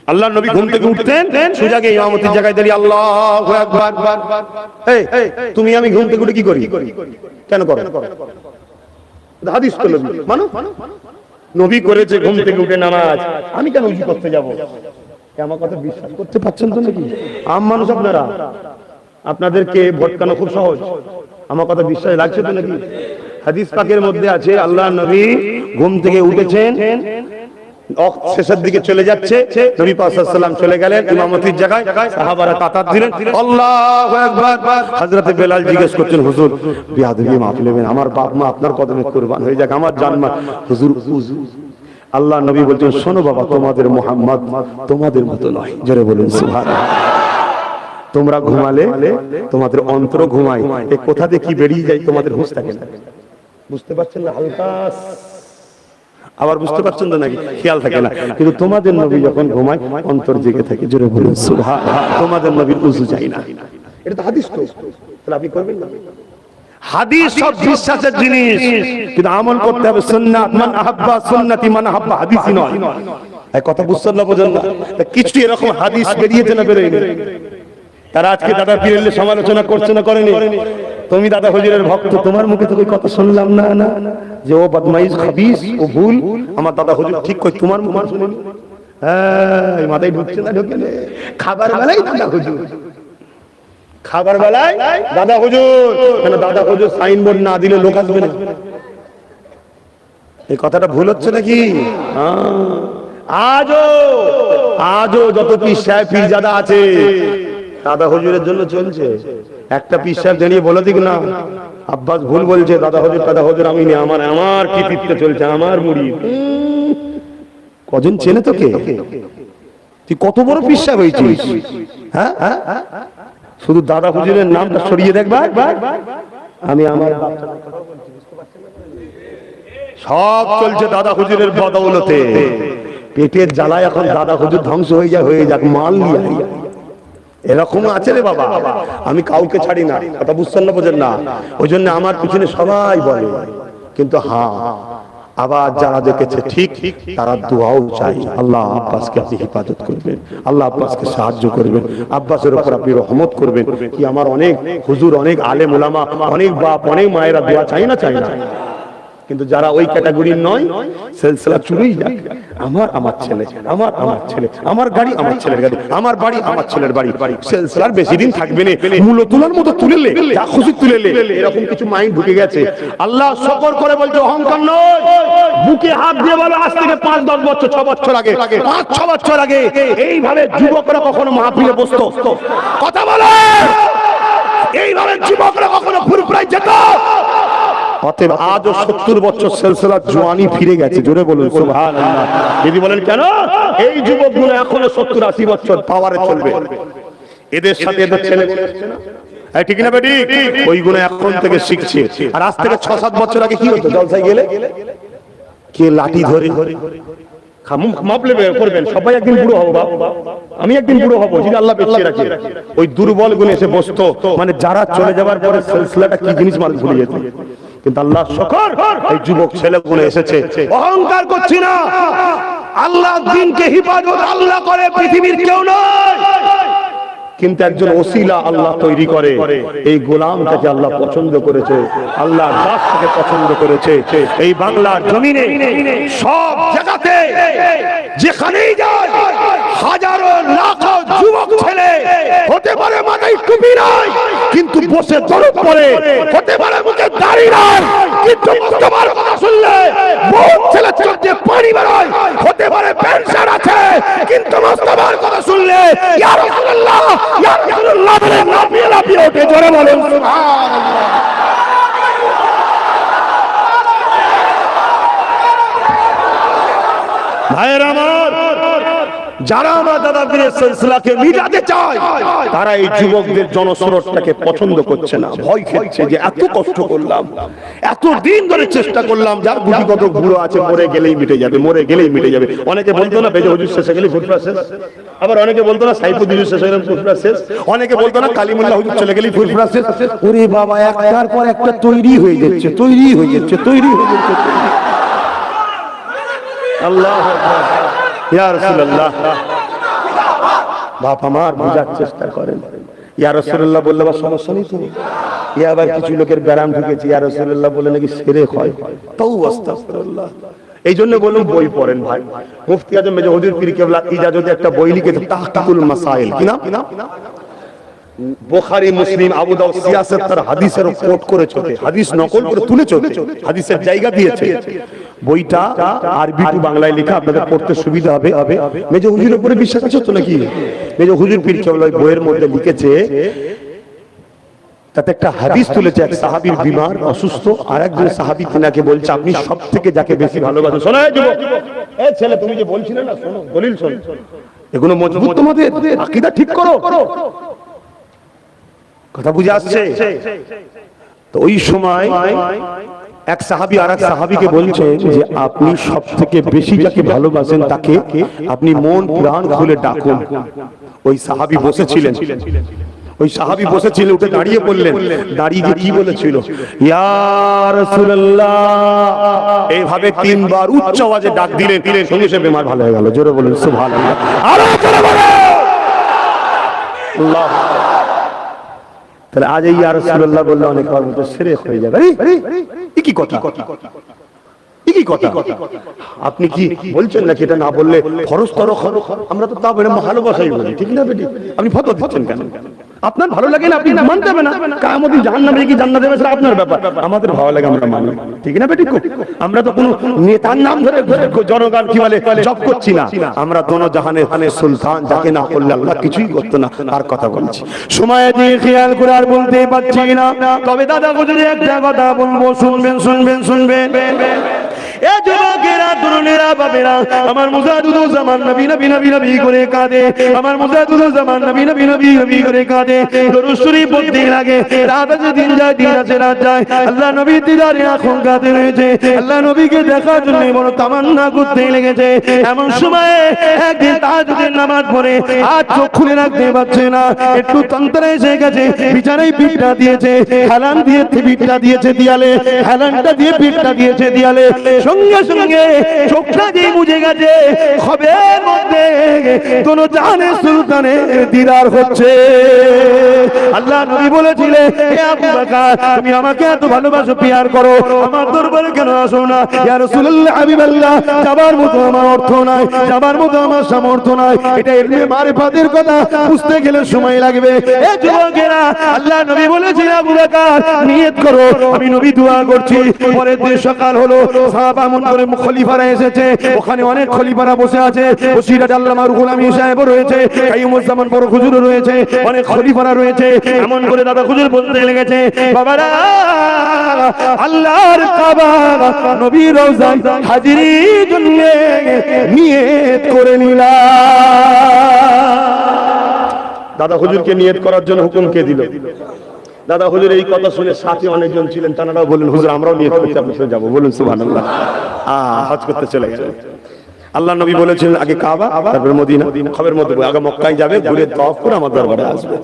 A: আল্লাহর নবী ঘুম থেকে উঠতেন, সোজা গিয়ে ইমামতির জায়গায় দাঁড়িয়ে আল্লাহু আকবার। এই তুমি আমি ঘুম থেকে উঠে কি করি? কেন করো? হাদিস তো নবী মানো, নবী করেছে ঘুম থেকে উঠে নামাজ, আমি কেন ওযু করতে যাব? আমার কথা বিশ্বাস করতে পারছেন তো নাকি? আম মানুষ আপনারা, আপনাদেরকে ভটকানো খুব সহজ। আমার কথা বিশ্বাস লাগছে তো নাকি? হাদিস পাকের মধ্যে আছে আল্লাহর নবী ঘুম থেকে উঠেছেন, শেষের দিকে চলে যাচ্ছে, নবী পাক সাল্লাল্লাহু আলাইহি ওয়াসাল্লাম চলে গেলেন ইমামতির জায়গায়, সাহাবারা কাতার দিলেন, আল্লাহু আকবার। হযরত বেলাল জিজ্ঞেস করছেন, হুজুর বিয়াদবি মাফ নেবেন, আমার বাপ মা আপনার কদমে কুরবান হয়ে যাক, আমার জান্নাত। হুজুর উযু। আল্লাহর নবী বলছেন, শোনো বাবা, তোমাদের মুহাম্মদ তোমাদের মতো নয়। জোরে বলুন সুবহানাল্লাহ। তোমরা ঘুমালে তোমাদের অন্তর ঘুমায়, এই কোথা থেকে কি বেরিয়ে যায় তোমাদের হুঁশ থাকে না। বুঝতে পারছেন না? হালকা আবার বুঝতে পারছেন তো নাকি? খেয়াল থাকে না। কিন্তু তোমাদের নবী যখন ঘুমায় অন্তর জেগে থাকে। জোরে বলুন সুবহানাল্লাহ। তোমাদের নবীর উযু চাই না। এটা তো হাদিস তো, তাহলে আপনি করবেন না? হাদিস সব বিশ্বাসের জিনিস, কিন্তু আমল করতে হবে সুন্নাত। মান আহাব্বা সুন্নতি মান আহাব্বা হাদিসই নয়। এই কথা বুঝছেন না বোঝেন না? কিছু এরকম হাদিস বেরিয়েছে না বেরোয়নি? তারা আজকে দাদা পীরের সমালোচনা করছে না করেনি? তুমি দাদা হুজুরের ভক্ত, তোমার মুখে তো ওই কথা শুনলাম না না যে ও বদমাইশ খাবিস ও ভুল। আমার দাদা হুজুর ঠিক কই, তোমার মুখে শুনিনি। এই মাথায় ঢুকছে না? ঢুকে নে। খাবার বেলায় দাদা হুজুর, খাবার বেলায় দাদা হুজুর। কেন দাদা হুজুর সাইনবোর্ড না দিলে লোক আসবে না? এই কথাটা ভুল হচ্ছে নাকি? আজও যত পীর সাহেব পীরজাদা আছে দাদা হুজুরের জন্য চলছে। একটা পীর সাহেব দাঁড়িয়ে বলে দিক না আব্বাস ভুল বলছে, দাদা হুজুর আমি নেই, আমার কৃতিত্ব চলছে, আমার মুড়ি। কজন চেনে তোকে? তুই কত বড় পীর সাহেব হয়েছিস? হ্যাঁ, শুধু দাদা হুজুরের নামটা সরিয়ে দেখবা। আমি আমার সব চলছে দাদা হুজুরের বদৌলতে। পেটের জ্বালায় এখন দাদা হুজুর ধ্বংস হয়ে যাক, মাল নিয়ে এরকম আছে রে বাবা। আমি কাউকে ছাড়ি না, কথা বুঝছেন না বোঝেন না? ওই জন্য আমার পিছনে সবাই বলে, কিন্তু হ্যাঁ আবার যারা দেখেছে ঠিক তারা দোয়াও চাই, আল্লাহ আব্বাসকে আপনি হেফাজত করবেন, আল্লাহ আব্বাসকে সাহায্য করবেন, আব্বাসের উপর আপনি রহমত করবেন। কি আমার অনেক হুজুর, অনেক আলেম ওলামা, অনেক বাপ, অনেক মায়েরা দোয়া চাই না? কিন্তু যারা ওই ক্যাটাগরির নয়, সিলসিলা চুরেই যায়। আমার ছেলে, আমার ছেলে, আমার গাড়ি, আমার ছেলের গাড়ি, আমার বাড়ি, আমার ছেলের বাড়ি। সিলসিলার বেশি দিন থাকবে না, মূল তোলার মতো তুলে লে, যা খুশি তুলে লে, এরকম কিছু মাইন্ড ঢুকে গেছে। আল্লাহ শকর করে বলছে অহংকার নয়। বুকে হাত দিয়ে বলো আজ থেকে 5-10 বছর 6 বছর আগে, 5-6 বছর আগে এইভাবে যুবকরা কখনো মাহফিলে বসতো? কথা বলে এইভাবে যুবকরা কখনো ফুরফুরায় যেত? অতএব আজও 70 বছর সিলসিলা জওয়ানি ফিরে গেছে। জোরে বলুন সুবহানাল্লাহ। যদি বলেন কেন? এই যুবকগুলো এখনো 70-80 বছর পাওয়ারে চলবে। এদের সাথে এদের ছেলেগুলো আসছে না, ঠিক না বেটি? ওইগুলো এখন থেকে শিখছে। আর আজ থেকে 6-7 বছর আগে কি হতো? জলসায় গেলে কে লাঠি ধরে মাপলে করবেন, সবাই একদিন বুড়ো হবো, আমি একদিন বুড়ো হবো যদি আল্লাহ বেঁচে রাখে। ওই দুর্বল গুলো এসে বসতো, মানে যারা চলে যাওয়ার পরে সিলসিলাটা কি জিনিস মানুষ ভুলে যেত। কিন্তু আল্লাহ শুকর, এই যুবক ছেলেগুলো এসেছে। অহংকার করছি না, আল্লাহ দ্বীনকে হিফাজত আল্লাহ করে, পৃথিবীর কেউ নয়। কিন্তু একজন ওসিলা আল্লাহ তৈরি করে। এই গোলামটাকে আল্লাহ পছন্দ করেছে, আল্লাহ দাসটাকে পছন্দ করেছে। এই বাংলার জমিনে সব জায়গাতে যেখানেই যায় হাজারো লাখো যুবক ছেলে হতে পারে মাথায় টুপি নাই কিন্তু বসে দরুদ পড়ে, হতে পারে মুখে দাড়ি নাই কিন্তু মুস্তফার কথা শুনলে বহুত ছেলে চোখে পানি বেরোয়, হতে পারে পেনশন আছে কিন্তু মুস্তফার কথা শুনলে ইয়া রাসূলুল্লাহ ইয়া রাসূলুল্লাহ বলে লাফিয়ে লাফিয়ে ওঠে। জোরে বলেন সুবহানাল্লাহ। ভাইয়ের আমার, যারা আমার দাদা পীরের সিলসিলাকে মিটাতে চায় তারা এই যুবকদের জনস্রোতটাকে পছন্দ করছে না, ভয় খেচ্ছে যে এত কষ্ট করলাম, এত দিন ধরে চেষ্টা করলাম, যার গুটি কত বুড়ো আছে মরে গেলেই মিটে যাবে, মরে গেলেই মিটে যাবে। অনেকে বলতো না বেজে হুজুর শেষে গেলে ফুটফুরা শেষ, আবার অনেকে বলতো না সাইফুদ্দিন হুজুর শেষে গেলে ফুটফুরা শেষ, অনেকে বলতো না কালিমুল্লাহ হুজুর চলে গেলেই ফুটফুরা শেষ। ওরে বাবা, একটার পর একটা তৈরি হয়ে যাচ্ছে, তৈরি হয়ে যাচ্ছে, তৈরি হয়ে যাচ্ছে। আল্লাহু আকবার, ইয়া রাসূলুল্লাহ। বাপ আমার বুঝার চেষ্টা করেন, ইয়া রাসূলুল্লাহ বললে বা সমস্যা নেই তো। ইয়া আবার কিছু লোকের ব্যারাম ঢুকেছে, ইয়া রাসূলুল্লাহ বলে নাকি সেরে হয়, তাও আস্তাগফিরুল্লাহ। এই জন্য বলুন বই পড়েন ভাই। মুফতি আজম মেজর হুজুর পীর কেবলা ইজাজতে একটা বই লিখেছে তাহকিকুল মাসাইল, কি নাম? বুখারী মুসলিম আবু দাউদ সিয়াসত তার হাদিসের কোট করেছে, হাদিস নকল করে তুলেছে, হাদিসের জায়গা দিয়েছে। বইটা আরবি টু বাংলায় লেখা, আপনাদের পড়তে সুবিধা হবে। মেজর হুজুরের উপরে বিশ্বাস আছে তো নাকি? মেজর হুজুর পীর কেবলা বইয়ের মধ্যে লিখেছে, তাতে একটা হাদিস তুলেছে, এক সাহাবীর বিমার অসুস্থ, আর একজন সাহাবী তিনাকে বলছে আপনি সবথেকে যাকে বেশি ভালোবাসেন। শোনো যুবক, এই ছেলে তুমি যে বলছিলে না, শোনো দলিল শোনো, এগুলো মজবুত, তোমাদের আকীদা ঠিক করো, কথা বুঝে আসছে তো? ওই সময় এক সাহাবী আরেক সাহাবীকে বলছেন যে আপনি সবথেকে বেশি যাকে ভালোবাসেন তাকে আপনি মন প্রাণ খুলে ডাকুন। ওই সাহাবী বসেছিলেন, ওই সাহাবী বসেছিলেন, উঠে দাঁড়িয়ে পড়লেন, দাঁড়িয়ে গিয়ে কি বলেছিল, ইয়া রাসূলুল্লাহ, এইভাবে তিনবার উচ্চ আওয়াজে ডাক দিলেন, সঙ্গে সঙ্গে বেমার ভালো হয়ে গেল। জোরে বলুন সুবহানাল্লাহ, আরো জোরে বলুন আল্লাহ। তাহলে আজ এই ইয়া রাসূলুল্লাহ বললে অনেক মতো শিরক হয়ে যাবে। এই কি কথা, এই কি কথা? আপনি কি বলছেন নাকি এটা না বললে ফরজ তর? আমরা তো তা বলে ভালোবাসাই বলি, ঠিক না বেটি? আপনি ফতোয়া দিচ্ছেন কেন? আপনার ভালো লাগে না, আপনি মানতে হবে না। কিয়ামতের জাহান্নামে কি জান্নাতে যাবে সেটা আপনার ব্যাপার, আমাদের ভালো লাগে আমরা মানি, ঠিক না বেটি? আমরা তো কোনো নেতার নাম ধরে জনগণ কি বলে জব করছি না, আমরা দোনো জাহানের সুলতান যাকে না করলে আল্লাহ কিছুই করতো না তার কথা বলছি। সময় দিয়ে খেয়াল করে আর বলতে পারছি না, তবে দাদা যদি একটা কথা বলবো, শুনবেন শুনবেন শুনবেন। এ যুবকেরা, তরুণেরা, বাবেরা, আমার মুজাহিদুল জামান নবী নবী নবী নবী করে কাঁদে, আমার মুজাহিদুল জামান নবী নবী নবী নবী করে কাঁদে। দরুদ শরীফ পড়তে লাগে, রাত আছে দিন যায়, দিন আছে রাত যায়, আল্লাহ নবী দিদারে আঁখোঁ কাঁদে রয়েছে, আল্লাহ নবীকে দেখার জন্য বড় তামান্না করতে লেগেছে। এমন সময়ে একদিন তাহাজ্জুদের নামাজ পড়ে আর চোখ খুলে রাখতে পারছে না, একটু তন্ত্রে এসে গেছে, বিছানায় পিঠটা দিয়েছে, হেলান দিয়ে পিঠটা দিয়েছে দিয়ালে, হেলানটা দিয়ে পিঠটা দিয়েছে দিয়ালে, সঙ্গে সঙ্গে চোখটা দিয়ে মুজে গেছে, খবের মধ্যে দোনো জাহানের সুলতানের দিদার হচ্ছে। আল্লাহ নবী বলেছিলেন, হে আবু বকর, তুমি আমাকে এত ভালোবাসো, পিয়ার করো, আমার দরবারে কেন আসো না? ইয়া রাসূলুল্লাহ, হাবিবাল্লাহ, যাবার মতো আমার অর্থ নাই, যাবার মতো আমার সামর্থ্য নাই, এটা ইলমে মারিফাতের কথা বুঝতে গেলে সময় লাগবে। এ যুবকেরা, আল্লাহ নবী বলেছিলেন, আবু বকর নিয়ত করো, আমি নবী দোয়া করছি। পরের দিন সকাল হলো, সাহাবা মন্ডলে খলিফারা এসেছে, ওখানে অনেক খলিফারা বসে আছে, বসিরহাট আল্লামা রুহুল আমিন সাহেব রয়েছে, কাইয়ুমুজ্জামান বড় হুজুর রয়েছে, অনেক খলিফারা রয়েছে। এমন করে দাদা হুজুর বলতে লেগেছে, বাবারা, আল্লাহর কাবা নবীর রওজায় হাজিরির জন্য নিয়ত করে নিলাম। দাদা হুজুরকে নিয়ত করার জন্য হুকুম কে দিল? দাদা হুজুর এই কথা শুনে সাথে অনেকজন ছিলেন, তারাও বললেন, হুজুর আমরাও নিয়ত করতে আপনার সাথে যাবো। বলুন সুবহানাল্লাহ। হজ করতে চলে গেলেন। আল্লাহ নবী বলেছেন আগে কাবা, তারপর মদিনা, খবরের মধ্যে আগে মক্কায় যাবে, ঘুরে তাওয়াফ করে আমার দরবারে আসবে।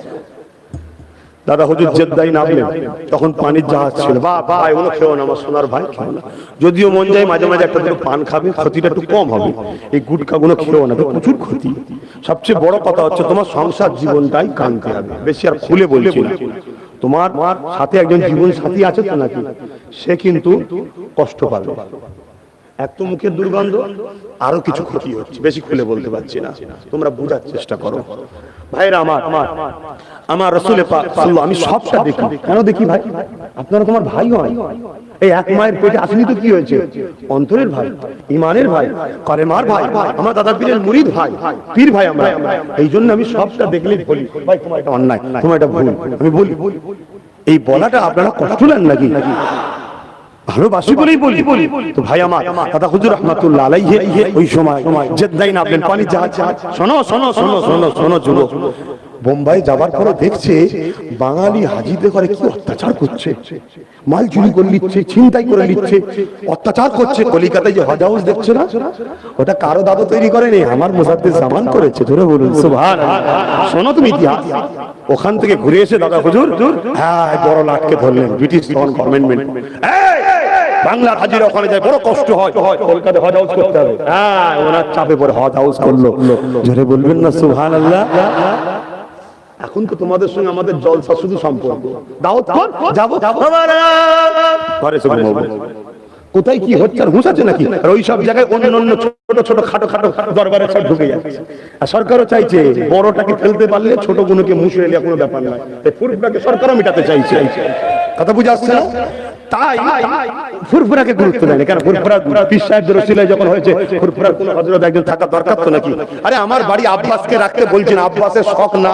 A: দাদা হুজুর জেদ্দায় নামলেন, তখন পানির জাহাজ ছিল। বাবা এগুলো খেও না, আমার সোনার ভাই, খেও না। যদিও মন যায় মাঝে মাঝে একটা দুটো পান খাবে, ক্ষতিটা একটু কম হবে, এই গুটকা গুলো খেও না, তো প্রচুর ক্ষতি। সবচেয়ে বড় কথা হচ্ছে তোমার সংসার জীবনটাই কানতে হবে, বেশি আর খুলে বলছি না। তোমার সাথে একজন জীবন সাথী আছে তো নাকি, সে কিন্তু কষ্ট পাবে। এক তো মুখের দুর্গন্ধ, আরো কিছু ক্ষতি হচ্ছে, বেশি খুলে বলতে পারছি না, তোমরা বোঝার চেষ্টা করো। ভাইরা আমার রাসূল পাক সাল্লাল্লাহু, আমি সবটা দেখি। কেন দেখি ভাই? আপনারা তোমার ভাই হয়, এই এক মায়ের পেটে আসেনি তো কি হয়েছে? অন্তরের ভাই, ইমানের ভাই, কালেমার ভাই, আমার দাদা পীরের মুরিদ ভাই, পীর ভাই আমরা। এই জন্য আমি সবটা দেখলেই বলি, ভাই তোমার এটা অন্যায়, তোমার এটা ভুল, আমি বলি। এই বলাটা আপনারা কষ্ট নেন নাকি? ভালোবাসি বলেই বলি। তো ভাই আমার দাদা হুজুর রাহমাতুল্লাহ আলাইহি ওই সময় জেদ্দায় নামলেন, পানি জাহাজ। শোনো শোনো শোনো শোনো শোনো যুবক, বোম্বাই যাবার পরে দেখছে বাঙালি হাজিদের ঘরে কি অত্যাচার করছে, মাল চুরি করে নিচ্ছে, ছিনতাই করে নিচ্ছে, অত্যাচার করছে। কলিকাতায় যে হজ হাউস দেখছো না, ওটা কারো দাদা তৈরি করেনি, আমার মুজাদ্দিদ জামান করেছে। ধরে বলুন সুবহানাল্লাহ। শোনো তুমি ইতিহাস। ওখান থেকে ঘুরে এসে দাদা হুজুর হ্যাঁ বড় লাটকে ধরলেন, ব্রিটিশ গভর্নমেন্ট, বাংলার হাজিরা ওখানে যায় বড় কষ্ট হয়, কলকাতায় হজ হাউস করতে হবে। হ্যাঁ, ওনার চাপে পড়ে হজ হাউস করলো। জোরে বলবেন না সুবহানাল্লাহ। এখন তো তোমাদের সঙ্গে আমাদের জলসা শুধু সম্পর্ক, দাওয়াত কর, যাবো ঘরে সব কোথায় কি হচ্ছে আর হুঁসাচ্ছে নাকি? আর ওই সব জায়গায় অন্য ছোট ছোট খাটো খাটো দরবারে সব ঢুকে যাচ্ছে। আর সরকারও চাইছে বড়টাকে ফেলতে পারলে ছোট গুলোকে মুছে এলে কোনো ব্যাপার নয়, ফুরফুরাকে সরকারও মেটাতে চাইছে। কথা বুঝে আসছে না? তাই ফুরফুরাকে গুরুত্ব দেয় না। কেন? ফুরফুরা পীর সাহেবদের ওসিলায় যখন হয়েছে, ফুরফুরার কোনো হযরত একজন থাকা দরকার তো নাকি? আরে আমার বাড়ি আব্বাসকে রাখতে বলছেন, আব্বাসের শখ না,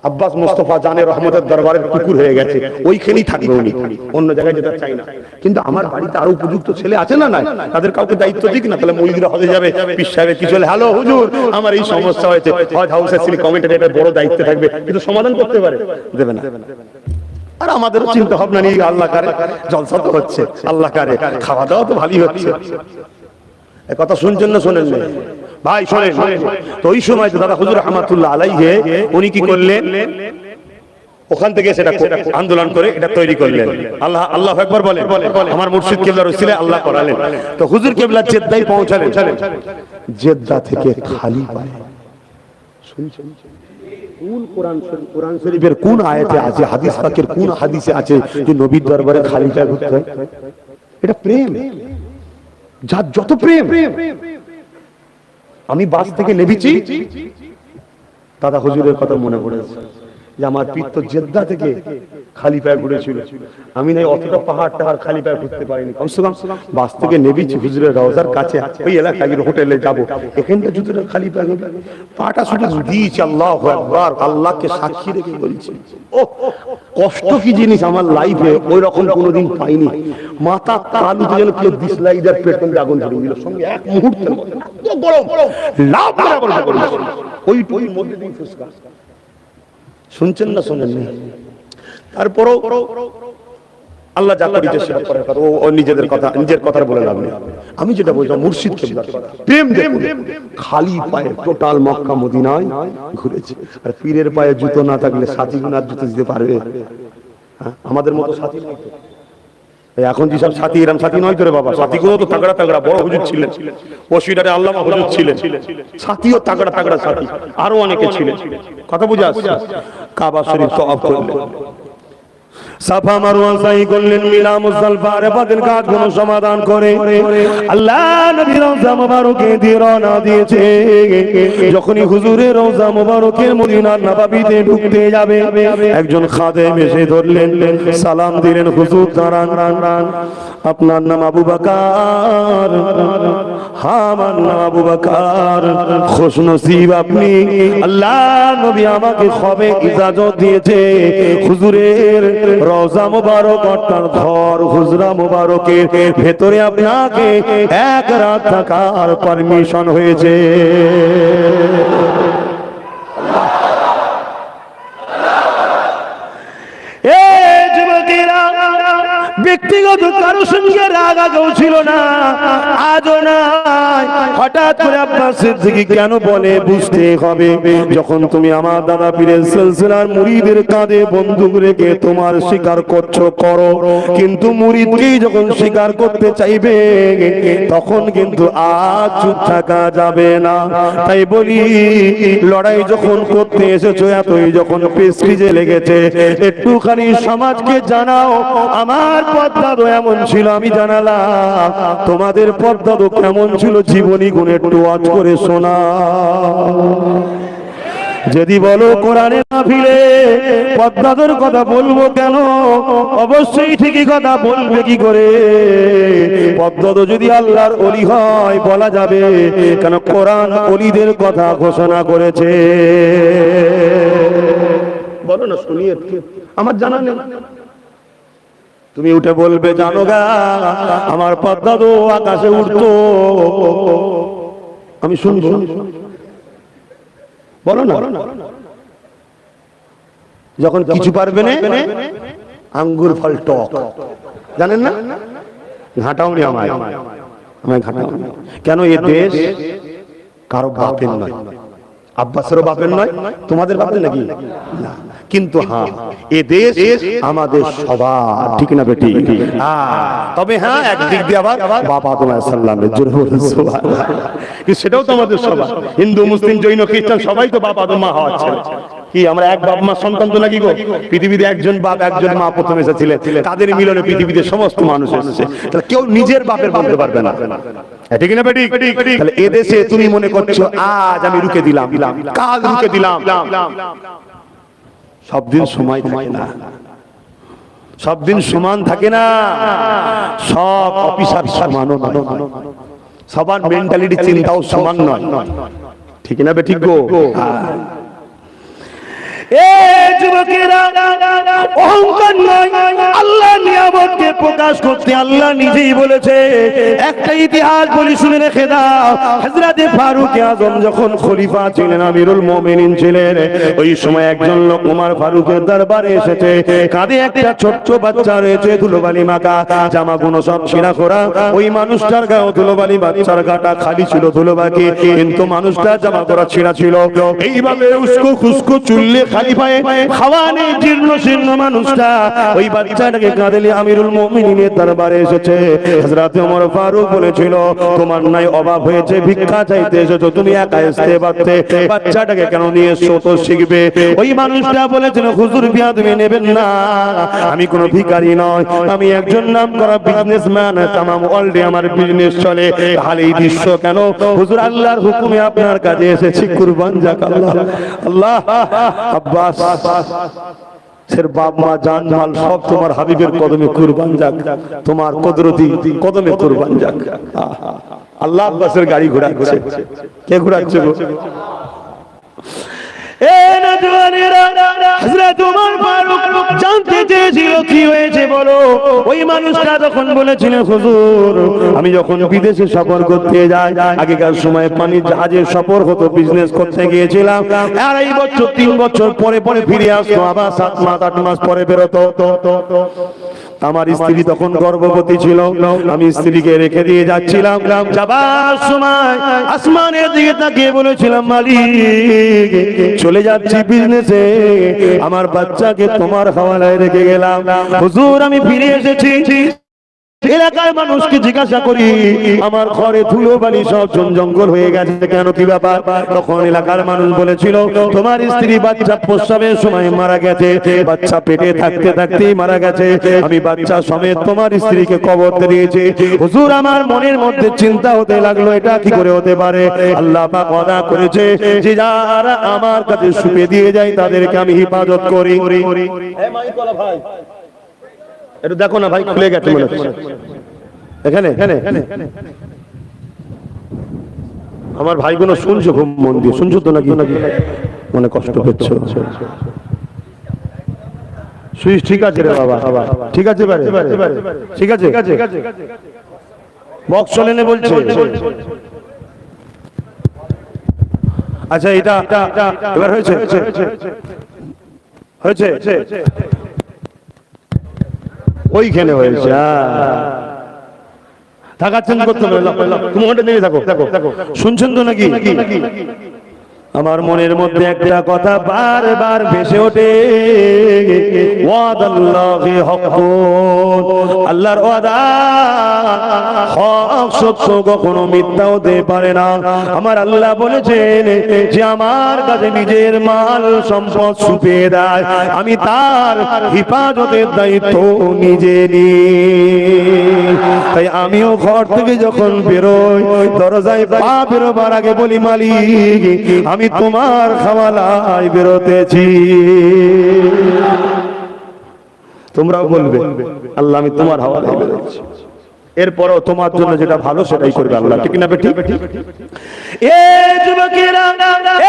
A: আব্বাস মোস্তফা জানে রহমতের দরবারের কুকুর হয়ে গেছে, ওইখানেই থাকবে উনি, অন্য জায়গায় যেতে চাই না। কিন্তু আমার বাড়িতে আরো উপযুক্ত ছেলে আছে না, নাই? তাদের কাউকে দায়িত্ব দিক না, তাহলে মহিলারা হয়ে যাবে। পীর সাহেবের কিছু হলে, হ্যালো হুজুর আমার এই সমস্যা হয়েছে, হজ হাউসের সিলি কমিটির একটা বড় দায়িত্ব থাকবে, কিন্তু সমাধান করতে পারে, দেবে না। আর আমাদেরও চিন্তা ভাবনা নিয়ে আল্লাহ কারে জলসা তো হচ্ছে, আল্লাহ কারে খাওয়া দাওয়া তো ভালোই হচ্ছে। এই কথা শুনছেন না শোনেন না ভাই? শোনেন। তো ওই সময় দাদা হুজুর রহমাতুল্লাহ আলাইহি উনি কি করলেন, ওখান থেকে সেটা আন্দোলন করে এটা তৈরি করলেন। আল্লাহ আল্লাহু আকবার বলেন। আমার মুর্শিদ কিবলার ওসিলায় আল্লাহ করালেন। তো হুজুর কিবলা জেদ্দায় পৌঁছালেন। জেদ্দা থেকে খালি পায়ে শুনছেন কোন কোরআন শরীফের কোন আয়াতে আছে, হাদিস পাকের কোন হাদিসে আছে যে নবীর দরবারে খালি পায়ে ঘুরতে হয়? এটা প্রেম, যার যত প্রেম। আমি বাস থেকে নেমেছি, দাদা হুজুরের কথা মনে পড়েছে যে আমার পীর তো জেদ্দা থেকে খালি পায়ে ঘুরেছিল। আমি নাই অতটা পাহাড় টাহাড় খালি পায়ে ঘুরতে পারিনি। কমসে কম বাস থেকে নেমেছি হুজুরের রওজার কাছে, ওই এলাকায় হোটেলে যাবো, এখানটা জুতোটা খালি পায়ে পাটা শুধু দিয়েছি। আল্লাহু আকবার, আল্লাহকে সাক্ষী রেখে বলছি ও কষ্ট কি জিনিস আমার লাইফে ওই রকম কোনোদিন পাইনি। মাথা তালুতে যেন কেউ ডিসলাইডার পেট্রোল আগুন ধরে দিল, সঙ্গে এক মুহূর্তে গরম লাভ করে ওইটুকুর মধ্যে দিন ফুসকা। শুনছেন না শোনেন না? তারপরও আল্লাহ যা করিতে সেটা করার কথা, ও নিজেদের কথা নিজের কথা বলে লাভ নেই। আমি যেটা বললাম মুর্শিদ কিবলার কথা, প্রেম দেখুন, খালি পায়ে টোটাল মক্কা মদিনায় ঘুরেছে। আর পীরের পায়ে জুতো না থাকলে সাথী গুনার জুতো দিতে পারবে? আমাদের মতো সাথী নাই তো। এখন যেসব সাথী, এরম সাথী নয় তোরে বাবা, সাথীগুলো তো তাগড়া তাগড়া বড় হুজুর ছিলেন, ওসিডারে আল্লামা হুজুর ছিলেন, সাথীও তাগড়া তাগড়া সাথী, আরো অনেকে ছিলেন। কথা বুঝে আসছে? কাবা শরীফ তওয়াফ করলেন, সাফা মারওয়া সাই করলেন, মিলা মুজদালিফা আরাফাতের কাজ কোন সমাধান করে আল্লাহ নবী রওজা মুবারকে দিয়ে রওনা দিয়েছে। যখনই হুজুরের রওজা মুবারকে মদিনার নববীতে ঢুকতে যাবে, একজন খাদেম এসে ধরলেন, সালাম দিলেন, হুজুর দাঁড়ান, আপনার নাম আবু বকর? হ্যাঁ আমার নাম আবু বকর। খুশ নসিব আপনি, আল্লাহ নবী আমাকে কবে ইজাজত দিয়েছে হুজুরের রওজা মুবারক অর্থাৎ ঘর হুজরা মুবারকের ভেতরে আপনাকে এক রাত থাকার পারমিশন হয়েছে। ব্যক্তিগত কারো সঙ্গে রাগ আগেও ছিল না, আজও নাই। হঠাৎ করে আব্বাস সিদ্দিকী কেন বলে বুঝতে হবে, যখন তুমি আমার দাদা পীরের সিলসিলার মুরিদের কাঁধে বন্দুক রেখে তোমার স্বীকার করছো করো, কিন্তু মুরিদকেই যখন স্বীকার করতে চাইবে তখন কিন্তু আজ চুপ থাকা যাবে না। তাই বলি লড়াই যখন করতে এসেছো, এতই যখন প্রেস্টিজে লেগেছে, একটুখানি সমাজকে জানাও আমার পদ্মাদো এমন ছিল, আমি জানালাম তোমাদের পদ্মাদো কেমন ছিল, জীবনী গুণ একটু ওয়াজ করে শোনা। যদি বলো কোরআনে না ফিরে পদ্মাদোর কথা বলবো কেন, অবশ্যই ঠিকই কথা বলবে কি করে। পদ্মাদো যদি আল্লাহর ওলি হয় বলা যাবে, কেন কোরআন ওলিদের কথা ঘোষণা করেছে। বলো না শুনিয়ে, আমার জানা নেই। তুমি উঠে বলবে জানো গা আমার পদ্মাদো আকাশে উঠতো, আমি শুনবো। বলো না। যখন কিছু পারবে না, আঙ্গুর ফল টক, জানেন না? ঘাটাওনি আমায় ঘাটাওনি। কেন? এ দেশ কারো বাপের নয়, আব্বাসেরও বাপের নয়, তোমাদের বাপের নাকি না, কিন্তু হ্যাঁ এ দেশ আমাদের সবার, ঠিক না বেটি? তবে হ্যাঁ একদিক দিয়ে আবার বাবা আদম আলাইহিস সালামের জন্য সুবহানাল্লাহ, সেটাও তো আমাদের সবার, হিন্দু মুসলিম জৈন খ্রিস্টান সবাই তো বাপ আদম মা হওয়া ছিল। কি আমরা এক বাপ মা সন্তান তো নাকি গো? পৃথিবীতে একজন বাপ একজন মা প্রথম এসেছিলেন, তাদের মিলনে পৃথিবীতে সমস্ত মানুষ এসেছে। তাহলে কেউ নিজের বাপের বলতে পারবে না, ঠিক না বেটি? তাহলে এদেশে তুমি মনে করছো আজ আমি রুখে দিলাম, কাল রুখে দিলাম, সব দিন সময় থাকে না, সব দিন সমান থাকে না, সব অফিসার সমানও নয়, সবার মেন্টালিটি চিন্তাও সমান নয়, ঠিক না বেটি গো? এ যুবকেরা, অহংকার নয়, আল্লাহ নিয়ামতকে প্রকাশ করতে আল্লাহ নিজেই বলেছে। একটা ইতিহাস বলি, শুনে রেখে দাও। হযরতে ফারুক আযম যখন খলিফা ছিলেন, আমিরুল মুমিনিন ছিলেন, ওই সময় একজন লোক ওমর ফারুকের দরবারে এসেছে। কাঁধে একটা ছোট্ট বাচ্চা রয়েছে, ধুলোবালি মাখা, জামাগুলো সব ছিঁড়া করা। ওই মানুষটার গায়ে ধুলোবালি, বাচ্চার গাটা খালি ছিল ধুলোবালি, কিন্তু মানুষটা জামা করা ছিঁড়া ছিল। এইভাবে উস্কো খুস্কো চুল্লে খালি পায়ে, খাওয়া নেই, জীর্ণ শীর্ণ মানুষটা ওই বাচ্চাটাকে কাঁধে নিয়ে আমিরুল মুমিনিনের দরবারে এসেছে। হযরত ওমর ফারুক বলেছিল, তোমার নাই অভাব হয়েছে, ভিক্ষা চাইতে এসেছো, তুমি একা আসতে পারতে, বাচ্চাটাকে কেন নিয়ে এসছো, তো শিখবে। ওই মানুষটা বলেছিল, হুজুর বিয়া তুমি নেবেন না, আমি কোনো ভিখারি নয়, আমি একজন নামকরা বিজনেসম্যান, তামাম ওয়ার্ল্ডে আমার বিজনেস চলে। তাহলে এই দৃশ্য কেন হুজুর? আল্লাহর হুকুমে আপনার কাছে এসেছি, কুরবান যাক আল্লাহ। আল্লাহ আব্বাস সের বাপ মা জান মাল সব তোমার হাবিবের কদমে কুরবান যাক, তোমার কুদরতি কদমে কুরবান যাক। আল্লাহ আব্বাসের গাড়ি ঘোরাচ্ছে, কে ঘোরাচ্ছে গো? হযরত ওমর ফারুক জানতে চেয়েছিল কি হয়েছে বলো। ওই মানুষটা তখন বলেছিলেন, হুজুর আমি যখন বিদেশে সফর করতে যাই, আগেকার সময় পানি জাহাজের সফর হতো, বিজনেস করতে গিয়েছিলাম, আর এই বছর 3 বছর পরে পরে ফিরে আসতো, আবার 7 মাস 8 মাস পরে বেরোতো। আমার স্ত্রী তখন গর্ভবতী ছিল, আমি স্ত্রীকে রেখে দিয়ে যাচ্ছিলাম, যাবার সময় আসমানের দিকে তাকিয়ে বলেছিলাম, মালিক চলে যাচ্ছি বিজনেসে, আমার বাচ্চাকে তোমার হাওয়ালায় রেখে গেলাম। হুজুর আমি ফিরে এসেছি, এলাকার মানুষকে জিজ্ঞাসা করি, আমার ঘরে ধুলো বালি সব জঙ্গল হয়ে গেছে, কেন কি ব্যাপার? তখন এলাকার মানুষ বলেছিল, তোমার স্ত্রী বাচ্চা প্রসবের সময় মারা গেছে, বাচ্চা পেটে থাকতে থাকতেই মারা গেছে, আমি বাচ্চা সমেত তোমার স্ত্রীকে কবর দিয়েছি। হুজুর আমার মনের মধ্যে চিন্তা হতে লাগলো, এটা কি করে হতে পারে? আল্লাহ পাক ওয়াদা করেছে যে যারা আমার কাছে শুপে দিয়ে যায় তাদেরকে আমি হেফাজত করি। ভাই এটা দেখো না ভাই, খুলে গেছে মনে হচ্ছে এখানে। আমার ভাইগুলো শুনছো খুব মন দিয়ে, শুনছো তো নাকি? মনে কষ্ট পেচ্ছ? সুইচ ঠিক আছে রে বাবা, ঠিক আছে, ঠিক আছে, বক্স চলে নে বলছে। আচ্ছা এটা এবার হয়েছে, ওইখানে হয়েছে। থাকা চেঞ্জ করতে হবে, তুমি ওটা নিয়ে থাকো, শুনছেন তো নাকি? আমার মনের মধ্যে একটা কথা বারবার ভেসে ওঠে, ওয়াদাল্লাহি হাক্কুন, আল্লাহর ওয়াদা হক, সত্য, কখনো মিথ্যা হতে পারে না। আমার আল্লাহ বলেছেন যে আমার কাছে নিজের মাল সম্পদ ছুপিয়ে দেয়, আমি তার হেফাজতের দায়িত্ব নিজে নিই। তাই আমিও ঘর থেকে যখন বেরোই, দরজায় পা বেরোবার আগে বলি, মালিক আমি তোমার হাওয়ালায় বেরোতেছি। তোমরাও বলবে, আল্লাহ আমি তোমার হাওয়ালায় বেরোচ্ছি। এরপরও তোমার জন্য যেটা ভালো সেটাই করবে আল্লাহ, ঠিক না? ঠিক। এ যুবকেরা,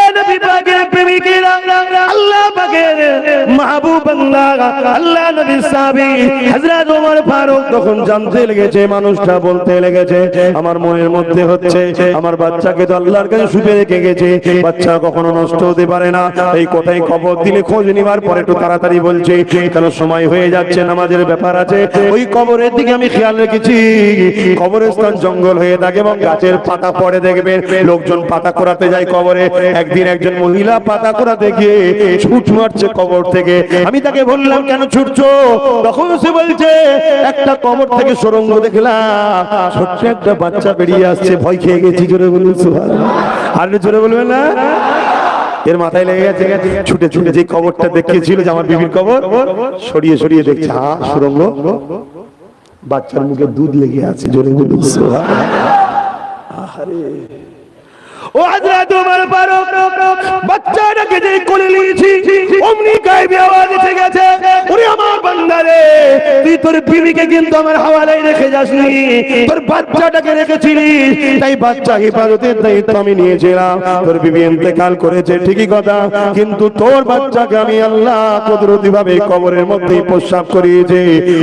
A: এ নবী পাকের প্রেমিকেরা, আল্লাহ পাকের মাহবুব বান্দা, আল্লাহ নবীর সাহাবী হযরত ওমর ফারুক তখন জানতে লেগেছে, মানুষটা বলতে লেগেছে, আমার মনের মধ্যে হচ্ছে আমার বাচ্চাকে তো আল্লাহর কাছে শুপে রেখে গেছে, বাচ্চা কখনো নষ্ট হতে পারে না, এই কথাই খবর দিলে খোঁজ নিবার পরে একটু তাড়াতাড়ি বলছে, কারণ সময় হয়ে যাচ্ছে, নামাজের ব্যাপার আছে। ওই কবরের দিকে আমি খেয়াল রেখেছি, কবরস্থান জঙ্গল হয়ে থাকে এবং গাছের পাতা পড়ে, দেখবেন লোকজন পাতা কোরাতে যায় কবরে। একদিন একজন মহিলা পাতা কোরাতে গিয়ে ছুট মারছে কবর থেকে। আমি তাকে বললাম, কেন ছুটছো? তখন সে বলছে, একটা কবর থেকে সুড়ঙ্গ দেখলাম, ছোট্ট একটা বাচ্চা বেরিয়ে আসছে, ভয় খেয়ে গেছি। জোরে বলুন সুবহানাল্লাহ, আর জোরে বলবেন না? এর মাথায় লেগে গেছে, ছুটে ছুটে যে কবরটা দেখিয়েছিল যে আমার বিবির কবর, সরিয়ে সরিয়ে দেখছে, হ্যাঁ সুড়ঙ্গ, বাচ্চার মুখে দুধ লেগে আছে। জোরে বলুন সুবহানাল্লাহ। আরে ও হযরত ওমর ফারুক বাচ্চাটাকে যে কোলে নিয়েছি অমনি গায়েবী আওয়াজ এসে গেছে, ওরে আমার বান্দা রে, তুই তোর বিবিকে কিন্তু আমার হাওয়ালায় রেখে যাসনি, তোর বাচ্চাটাকে রেখেছিলিস, তাই বাচ্চা হেফাজতের দায়িত্ব আমি নিয়েছিলাম। তোর বিবি ইন্তেকাল করেছে ঠিকই কথা, কিন্তু তোর বাচ্চাকে আমি আল্লাহ কুদরতি ভাবে কবরের মধ্যেই প্রস্রাব করিয়েছে,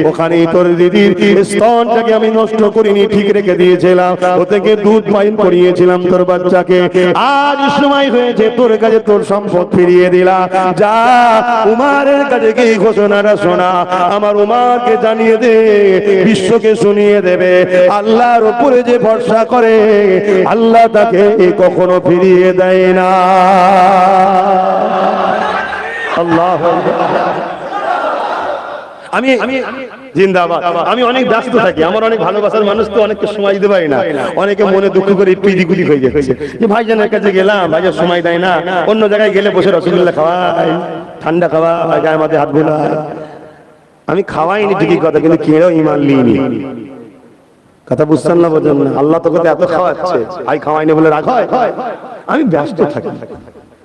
A: ওখানেই তোর দিদির স্তনটাকে আমি নষ্ট করিনি, ঠিক রেখে দিয়েছিলাম, ও থেকে দুধ পান করিয়েছিলাম তোর বাচ্চাকে। আজ সময় হয়েছে তোর কাছে তোর সম্পদ ফিরিয়ে দিলাম, যা উমারের কাছে কি ঘোষণাটা শোনা, আমার উমারকে জানিয়ে দে, বিশ্বকে শুনিয়ে দেবে, আল্লাহর উপরে যে ভরসা করে আল্লাহ তাকে কখনো ফিরিয়ে দেয় না। আল্লাহ আমি জিন্দাবাদ। আমি অনেক ব্যস্ত থাকি, আমার অনেক ভালোবাসার মানুষ তো, অনেককে সময় দিতে পারি না, অনেকে মনে দুঃখ করে পিদিগুলি হয়ে যাচ্ছে যে ভাইজানের কাছে গেলাম, ভাইজান সময় দেয় না, অন্য জায়গায় গেলে বসে রসগোল্লা খাওয়াই, ঠান্ডা খাওয়াই, গায়ে মাথায় হাত বোলায়। আমি খাওয়াইনি ঠিকই কথা, কিন্তু কেউ ইমান লিনি, কথা বুঝছেন না, বোঝেন না? আল্লাহ তো কথা এত খাওয়াচ্ছে, আই খাওয়াইনি বলে রাগ হয়? আমি ব্যস্ত থাকি।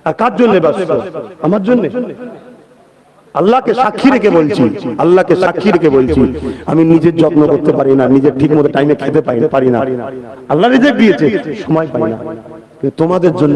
A: আর কার জন্য ব্যস্ত? আমার জন্য। আল্লাহকে সাক্ষী রেখে বলছি, আল্লাহকে সাক্ষী রেখে বলছি, আমি নিজের যত্ন করতে পারি না, নিজের ঠিক মতো টাইমে খেতে পারি না, আল্লাহ রিজিক দিয়েছে, সময় পাই না, তোমাদের জন্য